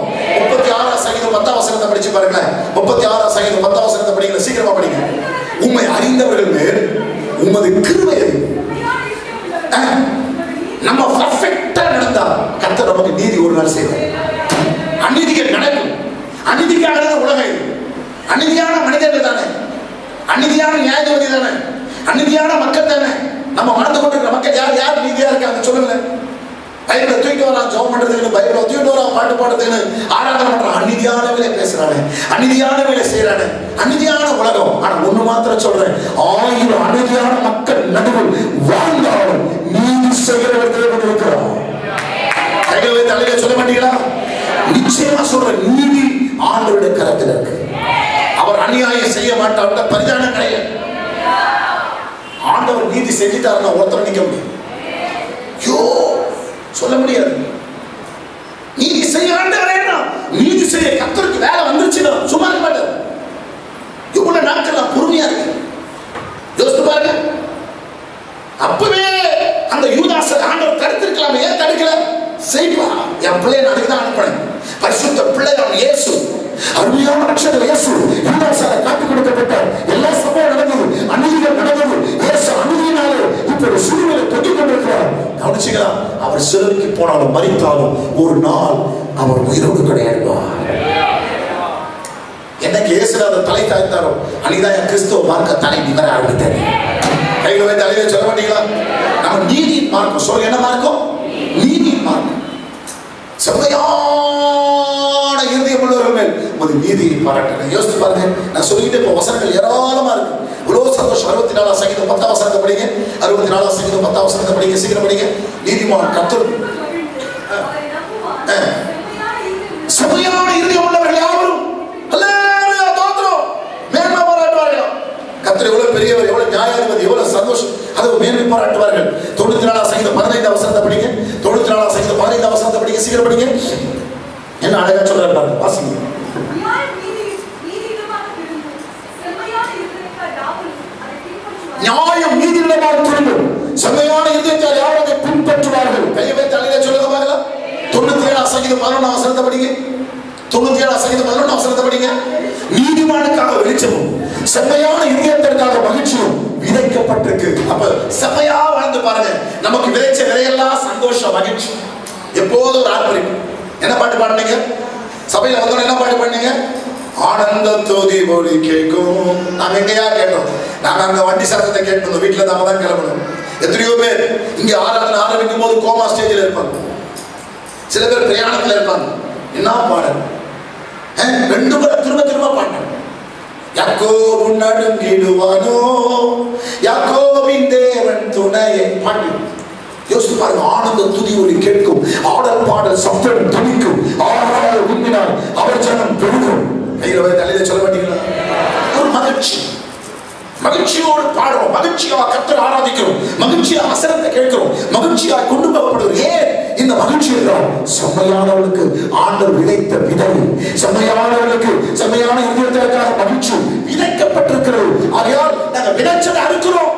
36 சங்கீதம் 10 வசனத்தை படிச்சு பாருங்களேன். 36 சங்கீதம் 10 வசனத்தை படிங்க, சீக்கிரமா படிங்க. உம்மை அறிந்தவர்கள் மேல் உமது கிருபை. நம்ம பர்ஃபெக்ட்டா நடந்தா கர்த்தர் நமக்கு நீதி ஒரு நாள் செய்வார். அநீதிகள் நடக்கும். அநீதிக்காக உலகம் இது. அநீதியான மனிதர்கள் தானே, அநீதியான நியாயவாதி தானே, அநீதியான மக்கள் தானே. நம்ம வாழ்ந்து கொண்டிருக்கிற மக்கள் யார் யார் நீதியா இருக்காங்க சொல்லுங்க. பைபிளை தூக்கிட்டு வரான் ஜெபம் பண்றதுன்னு, பைபிளை தூக்கிட்டு வரான் பாட்டு பாடுறதுன்னு, ஆராதனை பண்றான். அநீதியான வேலை பேசுறானே, அநீதியான வேலை செய்யறானே, அநீதியான உலகம். ஆனா ஒண்ணு மாத்திரம் சொல்றேன், 1000 அநீதியான மக்கள் நடுவில் வாழ்ந்தாலும் நீதி செய்கிறவர்கள் இருக்கிறோம். கைகளை தலையில சொல்ல மாட்டீங்களா? நிச்சயமா சொல்றேன், நீதி ஆண்டவருடைய கரத்தில் இருக்கு. அவர் அநியாயம் செய்ய மாட்டார், பரிதானம் கிடையாது. ஆண்டவர் நீதி செஞ்சுட்டாருன்னா ஒருத்தர் நிக்க முடியும். ஐயோ சொல்ல முடியாது. நீதி செய்ய ஆண்டவரே, நீதி செய்ய கர்த்தருக்கு வேலை வந்துருச்சுன்னா சும்மா இருக்க மாட்டார். இவ்வளவு நாட்கள் பொறுமையா இருக்கு. யோசித்து பாருங்க. அப்பவே அந்த யூதாசை ஆண்டவர் தடுத்திருக்கலாம். ஏன் தடுக்கல? செய்வா, என் பிள்ளைய அதுக்கு தான் அனுப்பினேன். பரிசுத்த பிள்ளை அவன் இயேசு, அருமையான ரட்சகர் இயேசு. யூதாசால காட்டிக் கொடுக்கப்பட்டார். எல்லா சம்பவம் நடந்தது, அநீதிகள் நடந்தது. இயேசு அநீதியினாலே இப்ப சிலுவையில தொங்கிக் கொண்டிருக்கிறார். கவனிச்சுங்களா? அவர் சிலுவைக்கு போனாலும் மரித்தாலும் ஒரு நாள் அவர் உயிரோடு கிடையாடுவார். என்னைக்கு இயேசுநாதர் தலை தாய்த்தாரோ அன்னைக்குதான் என் கிறிஸ்துவ மார்க்க தலை நிவர ஆரம்பித்தார். கையில வைத்து அலையில சொல்ல மாட்டீங்களா? நம்ம நீதி மார்க்கம் சொல்ல, என்ன மார்க்கம்? நீதி மார்க்கம். செம்மையான இருதயம் உள்ளவர்கள் மேல் ஒரு நீதியை பாராட்டுங்க. யோசித்து பாருங்க. நான் சொல்லிக்கிட்டே இப்போ வசனங்கள் ஏராளமா இருக்கு. இவ்வளவு சந்தோஷம். 64 சங்கீதம் 10 வசனத்தை படிங்க. 64 சங்கீதம் 10 வசனத்தை படிங்க, சீக்கிரம் படிங்க. நீதிமான் கர்த்தர் செம்மையான இருதயம் உள்ளவர்கள் யாவரும் அல்லேலூயா தோத்திரம் மேன்மை பாராட்டுவார்கள். கர்த்தர் எவ்வளவு பெரியவர், எவ்வளவு நியாயாதிபதி, எவ்வளவு சந்தோஷம், அது மேன்மை பாராட்டுவார்கள். 94 சங்கீதம் 15 வசனத்தை படிங்க. 94 சங்கீதம் 15 வசனத்தை படிங்க, சீக்கிரம் படிங்க. என்ன அழகா சொல்றாரு பாருங்க, வாசிங்க. நியாயம் நீதியிடமாக திரும்பும், செம்மையான இருதயத்தால் யாரும் அதை பின்பற்றுவார்கள். கையை வைத்து அலையில சொல்லுங்க பாருங்க. 97 சங்கீதம் 11 வசனத்தை படிங்க. 97 சங்கீதம் 11 வசனத்தை படிங்க. நீதிமானுக்காக வெளிச்சமும் செம்மையான இதயத்திற்காக மகிழ்ச்சியும் விதைக்கப்பட்டிருக்கு. அப்ப செம்மையா வாழ்ந்து பாருங்க. நமக்கு விதைச்ச விதையெல்லாம் சந்தோஷம், மகிழ்ச்சி. எப்போதும் ஒரு ஆர்ப்பரிப்பு. என்ன பாட்டு பாடுனீங்க? சபையில வந்தோம் என்ன பாட்டு பாடுனீங்க? ஆனந்த தோதி ஒலி கேட்கும். நாங்க எங்கயா கேட்டோம்? நாங்க அங்க வண்டி சத்தத்தை கேட்டோம். வீட்டுல நாம தான் கிளம்பணும். எத்தனையோ பேர் இங்க ஆராதனை ஆரம்பிக்கும் போது கோமா ஸ்டேஜில் இருப்பாங்க. சில பேர் பிரயாணத்துல இருப்பாங்க. என்ன பாடல்? 2 பேர் திரும்ப திரும்ப பாடுறாங்க. யாக்கோபு நடுங்கிடுவானோ, யாக்கோபின் தேவன் துணையை பாட்டு. யோசித்து பாருங்க. ஆனந்த துதி ஒலி கேட்கும், ஆடல் பாடல் சப்தம் துணிக்கும், ஆறாவது உண்மையினால் அவர் ஜனம் பெருகும். கையில தலையில சொல்ல மாட்டீங்களா? ஒரு மகிழ்ச்சி, மகிழ்ச்சியோடு பாடுறோம், மகிழ்ச்சியா கர்த்தரை ஆராதிக்கிறோம், மகிழ்ச்சியா வசனத்தை கேட்கிறோம், மகிழ்ச்சியா கொண்டு போகப்படுகிறோம். ஏன் இந்த மகிழ்ச்சி என்றால் செம்மையானவர்களுக்கு ஆண்டவர் விதைத்த விதை, செம்மையானவர்களுக்கு செம்மையான இதயத்திற்காக மகிழ்ச்சி விதைக்கப்பட்டிருக்கிறது. ஆகையால் நாங்கள் விதைச்சதை அறுக்கிறோம்.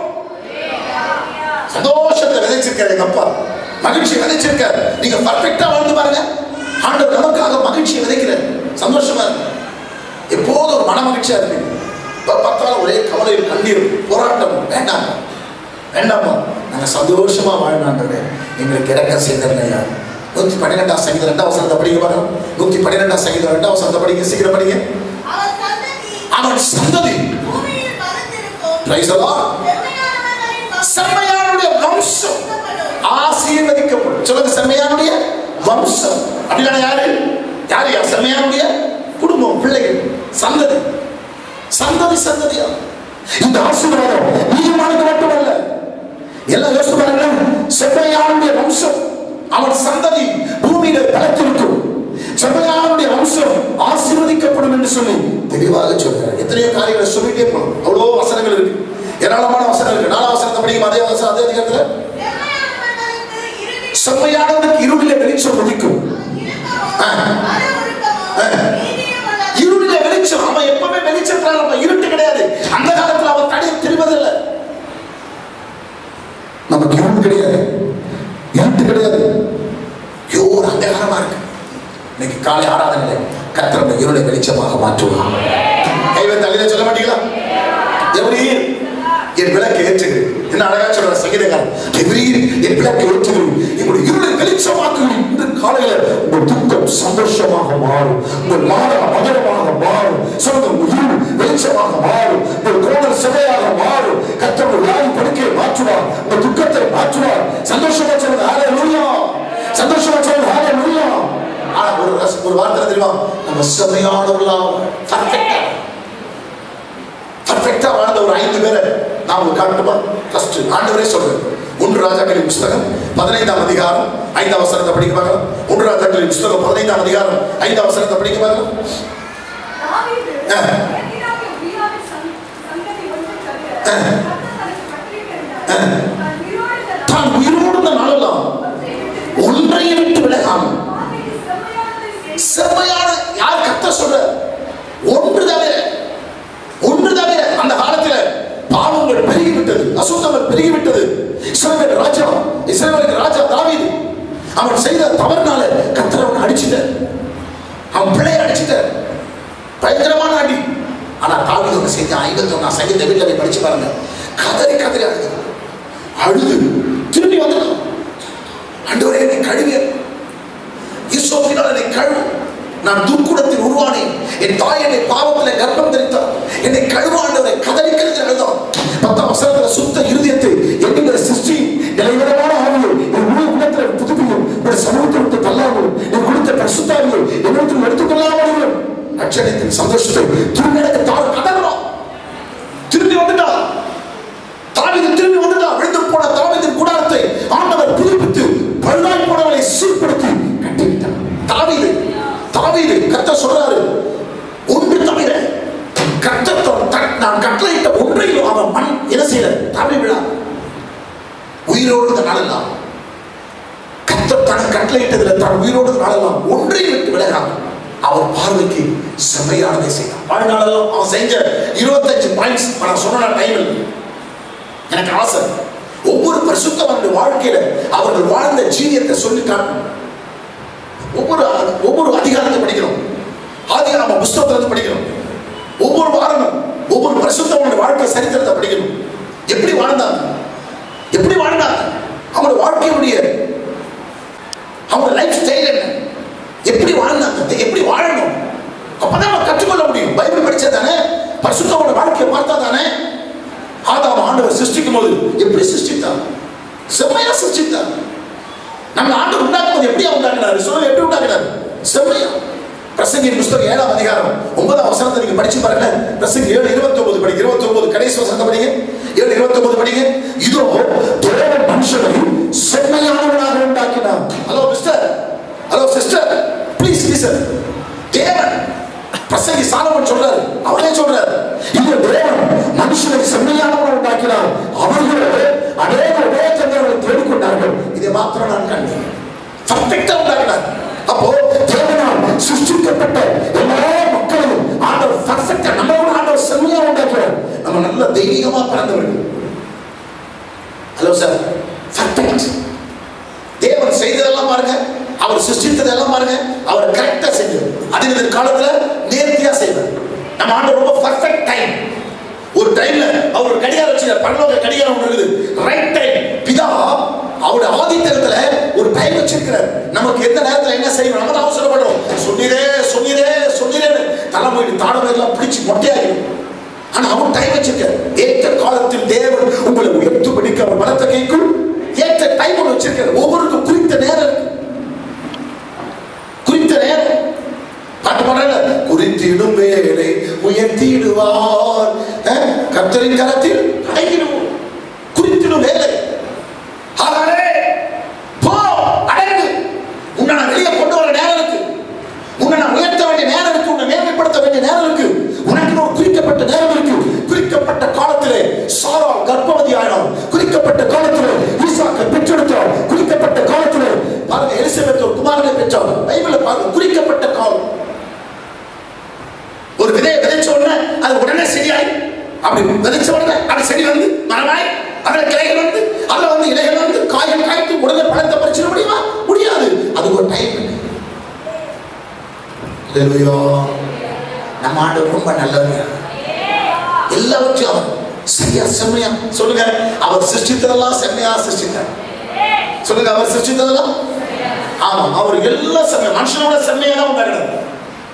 சந்தோஷத்தை விதைச்சிருக்காரு எங்க அப்பா, மகிழ்ச்சி விதைச்சிருக்காரு. நீங்க பர்ஃபெக்டா வாழ்ந்து பாருங்க, ஆண்டவர் நமக்காக மகிழ்ச்சியை விதைக்கிறார். சந்தோஷமா இருக்கு, எப்போதும் ஒரு மன மகிழ்ச்சியா இருக்கு. பார்த்தாலும் ஒரே கவலை, கண்ணீர், போராட்டம் வேண்டாம் வேண்டாமா, நாங்க சந்தோஷமா வாழ்நாண்டே எங்களுக்கு இறக்க செய்தனையா. 112 சங்கீதம் 2 வசனத்தை படிக்க பார்க்கலாம். 112 சங்கீதம் 2 வசனத்தை படிக்க, சீக்கிரம் படிங்க. அவன் சந்ததி செம்மையானுடைய வம்சம் ஆசீர்வதிக்கப்படும். சொல்லுங்க, செம்மையானுடைய வம்சம் அப்படின்னா யாரு? யாரு? செம்மையானுடைய குடும்பம், பிள்ளைகள், சந்ததி, சந்ததி சந்ததியா. இந்த ஆசீர்வாதம் நீதிமானுக்கு மட்டுமல்ல, எல்லாம் யோசிச்சு பாருங்க. செம்மையானுடைய வம்சம், அவன் சந்ததி பூமியில பலத்திருக்கும். செம்மையானுடைய வம்சம் ஆசீர்வதிக்கப்படும் என்று சொல்லி தெளிவாக சொல்றார். எத்தனையோ காரியங்களை சொல்லிட்டே போகணும், அவ்வளோ வசனங்கள் இருக்கு, ஏராளமான வசனம் இருக்கு. 4 வசனத்தை படிக்கும், அதே வசனம், அதே அதிகாரத்துல செம்மையானவனுக்கு இருளிலே வெளிச்சம் உதிக்கும். இருளிலே வெளிச்சம், அவன் எப்பவுமே வெளிச்சத்தால், அவன் இருட்டு கிடையாது. அந்த காலத்துல அவன் தடை தெரிவதில்லை. நமக்கு இருட்டு கிடையாது, இருட்டு கிடையாது, ஒரு அந்தகாரமா இருக்கு. இன்னைக்கு காலை ஆராதனை கர்த்தர் இருளை வெளிச்சமாக மாற்றுவார். கைவை தலையில சொல்ல மாட்டீங்களா? எப்படி என் விளக்கு ஏற்றுகிறேன், என்ன அழகா சொல்ற சங்கீதக்காரன், என் விளக்கு ஏற்றுகிறேன், உங்களுடைய இருளை வெளிச்சமாக்குகிறேன். இந்த காலையில உங்கள் துக்கம் சந்தோஷமாக மாறும், உங்கள் மாதம் மதுரமாக மாறும், சொல்லுங்க, இருள் வெளிச்சமாக மாறும், உங்கள் கோணல் சிலையாக மாறும். கர்த்தர் வியாதி படுக்கையை மாற்றுவார், உங்கள் துக்கத்தை மாற்றுவார். சந்தோஷமா சொல்லுங்க, ஹல்லேலூயா, சந்தோஷமா சொல்லுங்க, ஹல்லேலூயா. ஆனா ஒரு வார்த்தை தெரியுமா? நம்ம செம்மையானவர்களா, பர்ஃபெக்டா வாழ்ந்த ஒரு 5 பேரை நான் காட்டுமா? ஃபர்ஸ்ட் ஆண்டவரே சொல்றேன். 1 ராஜாக்களின் புத்தகம் 15ஆம் அதிகாரம் 5ஆம் வசனத்தை படிக்க பார்க்கலாம். 1 ராஜாக்களின் புத்தகம் 15ஆம் அதிகாரம் 5ஆம் வசனத்தை படிக்க பார்க்கலாம். தான் உயிரோடு நாளெல்லாம் ஒன்றையை விட்டு விலகாமல், செம்மையான யார் கர்த்தர் சொல்ற? ஒன்று தவிர, ஒன்று தவிர. அந்த காலத்தில் பாவங்கள் பெருகிவிட்டது, அசுத்தங்கள் பெருகிவிட்டது. இஸ்ரவேலுக்கு ராஜா தாவீது, அவன் செய்த தவறுனால கர்த்தர் அவனை அடிச்சிட்டார், அவன் பிள்ளையை அடிச்சிட்டார், பயங்கரமான அடி. ஆனா தாவீது ஒன்று செஞ்ச 51 சங்கீத வீட்டில் போய் படிச்சு பாருங்க, கதறி கதறி அழுது திரும்பி வந்துடும். ஆண்டவரே, என்னை கழுவிய ஈசோப்பினால் என்னை கழுவு, நான் துர்க்குணத்தில் உருவானேன், என் தாய் என்னை பாவத்திலே கர்ப்பம் தரித்தார், என்னை கழுவாண்டவரை கதறி கதறி அழுதான். 10ஆம் வசனத்துல சுத்த இருதயத்தை என்கிற சிருஷ்டி நிலைவரமான ஆவியை என் முழு குணத்தில் புதுப்பியும், ஒரு சமூகத்தை விட்டு தள்ளாமல் என் கொடுத்த பரிசுத்தாவியை என்னிடத்தில் எடுத்துக்கொள்ளாமல் அச்சனத்தின் சந்தோஷத்தை திரும்பி எனக்கு கதறோம். திரும்பி வந்துட்டா தாவீது, திரும்பி வந்துட்டா. விழுந்து போன தாவீதின் கூடாரத்தை ஆண்டவர் புதுப்பித்து பழுதாய் போனவரை சீர்படுத்தி கட்டிவிட்டார். தாவீது கர்த்தர் சொல்றாரு, ஒன்று தவிர கர்த்தர் நான் கட்டளையிட்ட ஒன்றையும் அவன் மண் என்ன செய்யல, தாவி விழா. உயிரோடு நாளெல்லாம் கர்த்தர் தனக்கு கட்டளையிட்டதுல தான் உயிரோடு நாளெல்லாம் ஒன்றையும் விட்டு விலகாம அவர் பார்வைக்கு செம்மையானதை செய்தான். வாழ்நாளெல்லாம் அவன் செஞ்ச 25 பாயிண்ட்ஸ் நான் சொன்ன டைமில் எனக்கு ஆசை. ஒவ்வொரு பரிசுத்தவனுடைய வாழ்க்கையில அவர்கள் வாழ்ந்த ஜீவியத்தை சொல்லி காட்டணும். ஒவ்வொரு அதிகாரத்தை படிக்கணும், ஆதிகாரம புஸ்தகத்திலிருந்து படிக்கணும். ஒவ்வொரு வாரமும் ஒவ்வொரு பரிசுத்தவனுடைய வாழ்க்கை சரித்திரத்தை படிக்கணும். எப்படி வாழ்ந்தாங்க, எப்படி வாழ்ந்தாங்க, அவங்களுடைய வாழ்க்கையுடைய அவங்க லைஃப் ஸ்டைல் என்ன, எப்படி வாழ்ந்தாங்க, எப்படி வாழணும், அப்பதான் நம்ம கற்றுக்கொள்ள முடியும். பைபிள் படிச்சா தானே, பரிசுத்தவனுடைய வாழ்க்கையை பார்த்தா தானே. ஆதாம் ஆண்டவர் சிருஷ்டிக்கும் போது எப்படி சிருஷ்டித்தார்? செம்மையா சிருஷ்டித்தார். நம்ம ஆண்டவர் உண்டாக்கும் போது எப்படி உண்டாக்கினார்? சொல்லுங்க, எப்படி உண்டாக்கினார்? செம்மையா. பிரசங்கியின் புஸ்தகம் 7ஆம் அதிகாரம் 9ஆம் வசனத்தை நீங்க படிச்சு பாருங்க. பிரசங்கி 7:29 படிங்க, 29 கடைசி வசனத்தை படிங்க, 7:29 படிங்க. இதோ தேவன் மனுஷனை செம்மையானவனாக உண்டாக்கினார். Hello mister, hello sister, please listen. தேவன், பிரசங்கி சாலமன் சொல்றாரு, அவரே சொல்றாரு, இந்த தேவன் மனுஷனை செம்மையானவரை உண்டாக்கினார். அவர்கள் அநேக உபயோகங்களை தேடிக்கொண்டார்கள். இதை மாத்திரம் நான் கண்டேன். பர்ஃபெக்டா உண்டாக்கினார். அப்போ தேவனால் சிருஷ்டிக்கப்பட்ட எல்லா மக்களும் ஆண்டவர் பர்ஃபெக்டா, நம்மளோட ஆண்டவர் செம்மையா உண்டாக்கிறார். நம்ம நல்ல தெய்வீகமா பிறந்தவர்கள். Hello sir, perfect. தேவன் செய்ததெல்லாம் பாருங்க, அவர் சிருஷ்டித்ததெல்லாம் பாருங்க, அவர் கரெக்டா செஞ்சார். அதே காலத்துல நேர்த்தியா செய்வார். நம்ம ஆண்டவர் ரொம்ப பர்ஃபெக்ட் டைம். ஒரு டைம்ல அவர் கடிகாரம் வச்சிருக்கார். பரலோக கடிகாரம் ஒன்று இருக்குது, ரைட் டைம். பிதா அவருடைய ஆதித்தத்துல ஒரு டைம் வச்சிருக்கிறார். நமக்கு எந்த நேரத்துல என்ன செய்யணும் நம்ம அவசரப்படுறோம். சொன்னீரே சொன்னீரே சொன்னீரே தலைமுறை தாடவை எல்லாம் பிடிச்சு மொட்டையாகிடும். ஆனா அவர் டைம் வச்சிருக்கார். ஏற்ற காலத்தில் தேவன் உங்களை உயர்த்து படிக்க அவர் பலத்தை கேட்கும். ஏற்ற டைம் ஒன்று வச்சிருக்கார். ஒவ்வொருக்கும் குறித்த நேரம் இருக்கு. குறித்த நேரம் பாட்டு பாடல, குறித்திடும் வேலை உயர்த்திடுவார், கர்த்தரின் கரத்தில் அடங்கிடுவோம். குறித்திடும் வேலை, போ அடங்கு. உன்னை நான் வெளியே கொண்டு வர நேரம் இருக்கு. உன்னை நான் உயர்த்த வேண்டிய நேரம் இருக்கு. உன்னை மேன்மைப்படுத்த வேண்டிய நேரம் இருக்கு. உனக்கு ஒரு குறிக்கப்பட்ட நேரம் இருக்கு. குறிக்கப்பட்ட காலத்திலே சாராள் கர்ப்பவதி ஆயினார். குறிக்கப்பட்ட காலத்திலே ஈசாக்கை பெற்றெடுத்தார். குறிக்கப்பட்ட காலத்திலே பாருங்க எலிசபெத் ஒரு குமாரனை பெற்றார். பைபிள்ல பாருங்க, குறிக்கப்பட்ட காலம். ஒரு விதையை விதைச்ச உடனே அது உடனே செடியாய், அப்படி விதைச்ச உடனே அது செடி வந்து மரமாய், அதுல கிளைகள் வந்து, அதுல வந்து இலைகள் வந்து, காய்கள் காய்த்து உடனே பழத்தை பறிச்சிட முடியுமா? முடியாது. அது ஒரு டைம். நம்ம ஆண்டவர் ரொம்ப நல்லவர். எல்லாவற்றையும் அவர் சரியா செம்மையா சொல்லுங்க. அவர் சிருஷ்டித்ததெல்லாம் செம்மையா சிருஷ்டித்தார். சொல்லுங்க, அவர் சிருஷ்டித்ததெல்லாம். ஆமா, அவர் எல்லாம் செம்மையா, மனுஷனோட செம்மையா தான் உண்டாகிறது.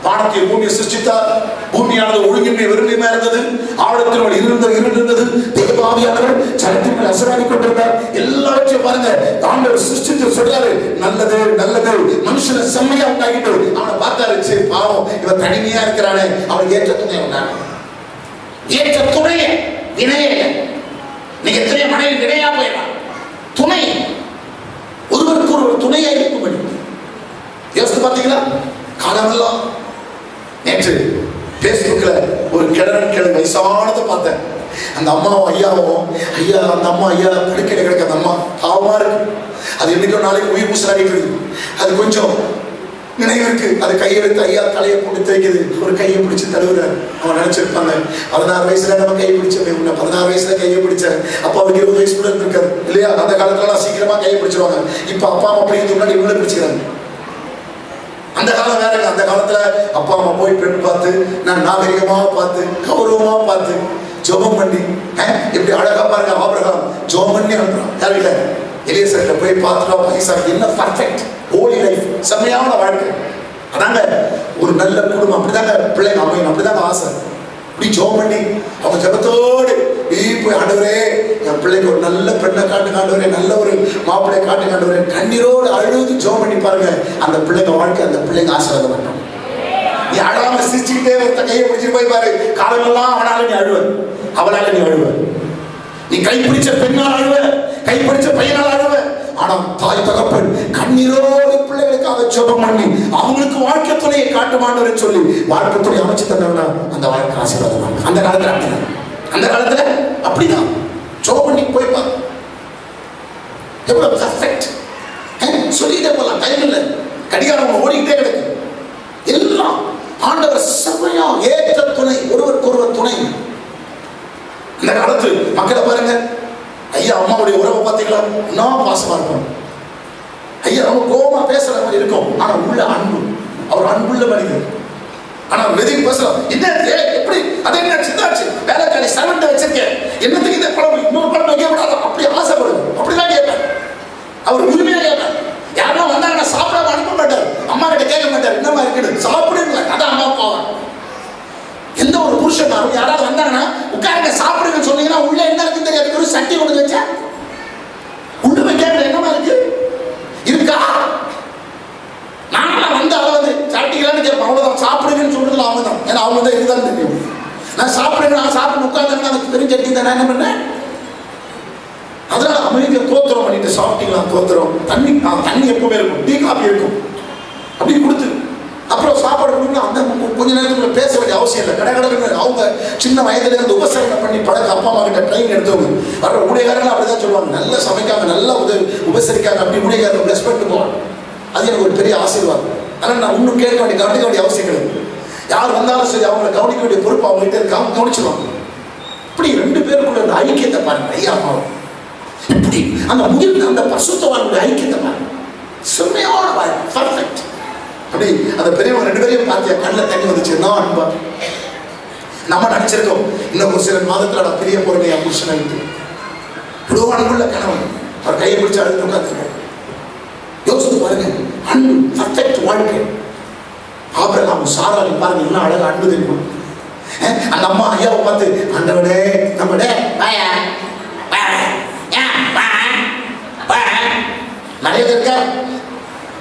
வானத்தை பூமியை சிருஷ்டித்தார். பூமியானது ஒழுங்கின்மை வெறுமையா இருந்தது. ஆழத்தினோடு இருந்தது. தேவாவியானவர் ஜலத்தின் மேல் அசராடி கொண்டிருந்தார். எல்லாவற்றையும் பாருங்க, ஆண்டவர் சிருஷ்டித்து சொல்றாரு, நல்லது நல்லது. மனுஷனை செம்மையா உண்டாக்கிட்டு அவனை பார்த்தாரு. சரி பாவம், இவன் தனிமையா இருக்கிறானே, அவனுக்கு ஏற்ற துணை உண்டாங்க. ஏற்ற துணைய இணைய. நீங்க எத்தனை மனைவி இணையா போயிடலாம். துணை, ஒருவருக்கு ஒரு துணையா இருக்கும்படி யோசித்து பார்த்தீங்களா? காலமெல்லாம் நேற்று பேஸ்புக்ல ஒரு கிழமை வயசானதை பார்த்தேன். அந்த அம்மாவும் ஐயாவும், ஐயா அந்த அம்மா ஐயா படுக்கையில கிடக்க அந்த அம்மா பாவமா இருக்கு. அது என்னைக்கோ நாளைக்கு உயிர் பூசலாடிட்டு இருக்கு. அது கொஞ்சம் நினைவு இருக்கு. அது கையெடுத்து ஐயா தலையை போட்டு தேய்க்குது. ஒரு கையை பிடிச்சி தழுவுறாரு. அவன் நினைச்சிருப்பாங்க, 16 வயசுல நம்ம கையை பிடிச்சேன், 16 வயசுல கையை பிடிச்சேன். அப்பா அவருக்கு 20 வயசு கூட இருந்திருக்காரு இல்லையா? அந்த காலத்துல சீக்கிரமா கையை பிடிச்சிருவாங்க. இப்ப அப்பா அம்மா அப்படிங்கிறது முன்னாடி இவங்களே பிடிச்சிக்கிறாங்க. அந்த காலம் வேறங்க. அந்த காலத்துல அப்பா அம்மா போய் பெண் பார்த்து, நான் நாகரிகமாக பார்த்து, கௌரவமா பார்த்து, ஜெபம் பண்ணி, எப்படி அழகா பாருங்க, ஆபிரகாம் ஜெபம் பண்ணி அனுப்புறான். யார்கிட்ட? எலியேசர்கிட்ட போய் பார்த்துட்டா, பைசா என்ன பர்ஃபெக்ட் ஹோலி லைஃப், செம்மையான வாழ்க்கை. அதாங்க ஒரு நல்ல குடும்பம். அப்படிதாங்க பிள்ளைங்க அமையும். அப்படிதாங்க ஆசை. இப்படி ஜெபம் பண்ணி அவங்க ஜெபத்தோடு போய், ஆண்டவரே என் பிள்ளைக்கு ஒரு நல்ல பெண்ணை காட்டு, ஆண்டவரே நல்ல ஒரு மாப்பிள்ளை காட்டு, ஆண்டவரே கண்ணீரோடு அழுது ஜெபம் பண்ணி பாருங்க. அந்த பிள்ளைங்க வாழ்க்கை, அந்த பிள்ளைங்க ஆசீர்வாதம் பண்ணும். நீ அழாம சிரிச்சுக்கிட்டே ஒருத்த கையை பிடிச்சிட்டு போய் பாரு, காலமெல்லாம் அவனால நீ அழுவ, அவளால நீ அழுவ. நீ கைப்பிடிச்ச பெண்ணால் அழுவ, கைப்பிடிச்ச பையனால் அழுவ. ஆனா தாய் தகப்பன் கண்ணீரோடு பிள்ளைகளுக்காக ஜெபம் பண்ணி அவங்களுக்கு வாழ்க்கை துணையை காட்டுமான்னு சொல்லி வாழ்க்கை துணை அமைச்சு தந்தவனா அந்த வாழ்க்கை ஆசீர்வாதம். அந்த காலத்துல அப்படிதான், அந்த காலத்துல அப்படிதான் ஜெபம் பண்ணி போய் பாரு. எவ்வளவு பர்ஃபெக்ட் சொல்லிட்டே போலாம். டைம் இல்லை, கடிகாரம் ஓடிக்கிட்டே கிடக்கு. எல்லாம் ஆண்டவர் செம்மையா ஏற்ற துணை, ஒருவருக்கு ஒருவர் துணை. அந்த காலத்து மக்களை பாருங்க, ஐயா அம்மாவுடைய உறவை பார்த்தீங்களா? இன்னும் பாசமா இருக்கும். ஐயா ரொம்ப கோபமா பேசுற மாதிரி இருக்கும், ஆனா உள்ள அன்பு. அவர் அன்புள்ள மனிதர். ஆனா எதையும் பேசலாம். என்ன எப்படி அது என்ன சிந்தாச்சு வேலைக்காரி சர்வெண்ட் வச்சிருக்கேன், என்னத்துக்கு இந்த குழம்பு இன்னொரு குழம்பு வைக்க கூடாது, அப்படி ஆசைப்படுது. அப்படிதான் கேட்பேன். அவர் உரிமையா கேட்பேன். யாரும் வந்தாங்கன்னா சாப்பிடாம அனுப்ப மாட்டார். அம்மா கிட்ட கேட்க மாட்டார், என்னமா இருக்குது சாப்பிடுங்க, அதான் அம்மா போவாங்க. எந்த ஒரு புருஷன் யாராவது வந்தாங்கன்னா உட்காருங்க சாப்பிடுங்கன்னு சொன்னீங்கன்னா உள்ள என்ன இருக்குன்னு தெரியாது. ஒரு சட்டி கொண்டு வச்சா உள்ள வைக்க என்னமா இருக்கு இருக்கா? நானும் வந்து அதாவது சாப்பிட்டீங்களான்னு கேட்பேன். அவ்வளவுதான், சாப்பிடுங்கன்னு சொல்றதுல அவங்க தான். ஏன்னா அவங்க தான் இதுதான் தெரியும். நான் சாப்பிடுங்க, நான் சாப்பிட்டு உட்கார்ந்தேன்னா எனக்கு தெரிஞ்ச நான் என்ன பண்ணேன். அதனால அமைதியை தோத்திரம் பண்ணிட்டு சாப்பிட்டீங்களா தோத்திரம். தண்ணி எப்பவுமே இருக்கும், டீ காஃபி இருக்கும், அப்படி கொடுத்து அப்புறம் சாப்பாடு கொடுக்கணும். அந்த கொஞ்ச நேரத்துக்குள்ள பேச வேண்டிய அவசியம் இல்லை. கடற்கடன்னு அவங்க சின்ன வயதுல இருந்து உபசரணை பண்ணி பழக்க அப்பா அம்மா கிட்ட ட்ரைன் எடுத்தவங்க. வர ஊழியக்காரர்கள் அப்படிதான் சொல்லுவாங்க, நல்லா சமைக்காங்க, நல்லா உபசரிக்காங்க, அப்படி ஊழியக்காரர்கள் பிளஸ் பண்ணிட்டு போவாங்க. அது எனக்கு ஒரு பெரிய ஆசீர்வாதம். ஆனால் நான் இன்னும் கேட்க வேண்டிய கவனிக்க வேண்டிய அவசியம் கிடையாது. யார் வந்தாலும் சரி அவங்களை கவனிக்க வேண்டிய பொறுப்பு அவங்ககிட்ட இருக்கு, அவங்க கவனிச்சிருவாங்க. இப்படி ரெண்டு பேருக்குள்ள அந்த ஐக்கியத்தை பாருங்க, ஐயா அம்மாவும் இப்படி அந்த முதிர்ந்த அந்த பசுத்தவானுடைய ஐக்கியத்தை பாருங்க, செம்மையான பர்ஃபெக்ட். அப்படி அந்த பெரியவங்க ரெண்டு பேரையும் பார்த்தியா, கண்ணில் தண்ணி வந்துச்சு. நான் அன்பா நம்ம நினைச்சிருக்கோம், இன்னும் ஒரு சில மாதத்துல நான் பிரிய போறேன் என் புருஷனை விட்டு. இவ்வளோ அன்புள்ள கணவன், அவர் கையை பிடிச்சி அழுது உட்காந்துருக்கோம். யோசித்து பாருங்க, அன்பு பர்ஃபெக்ட் வாழ்க்கை. ஆபிரகாம் சாராளி பாருங்க, என்ன அழகா அன்பு தெரியுமா. அந்த அம்மா ஐயாவை பார்த்து, ஆண்டவனே நம்மளே நிறைய இருக்கா,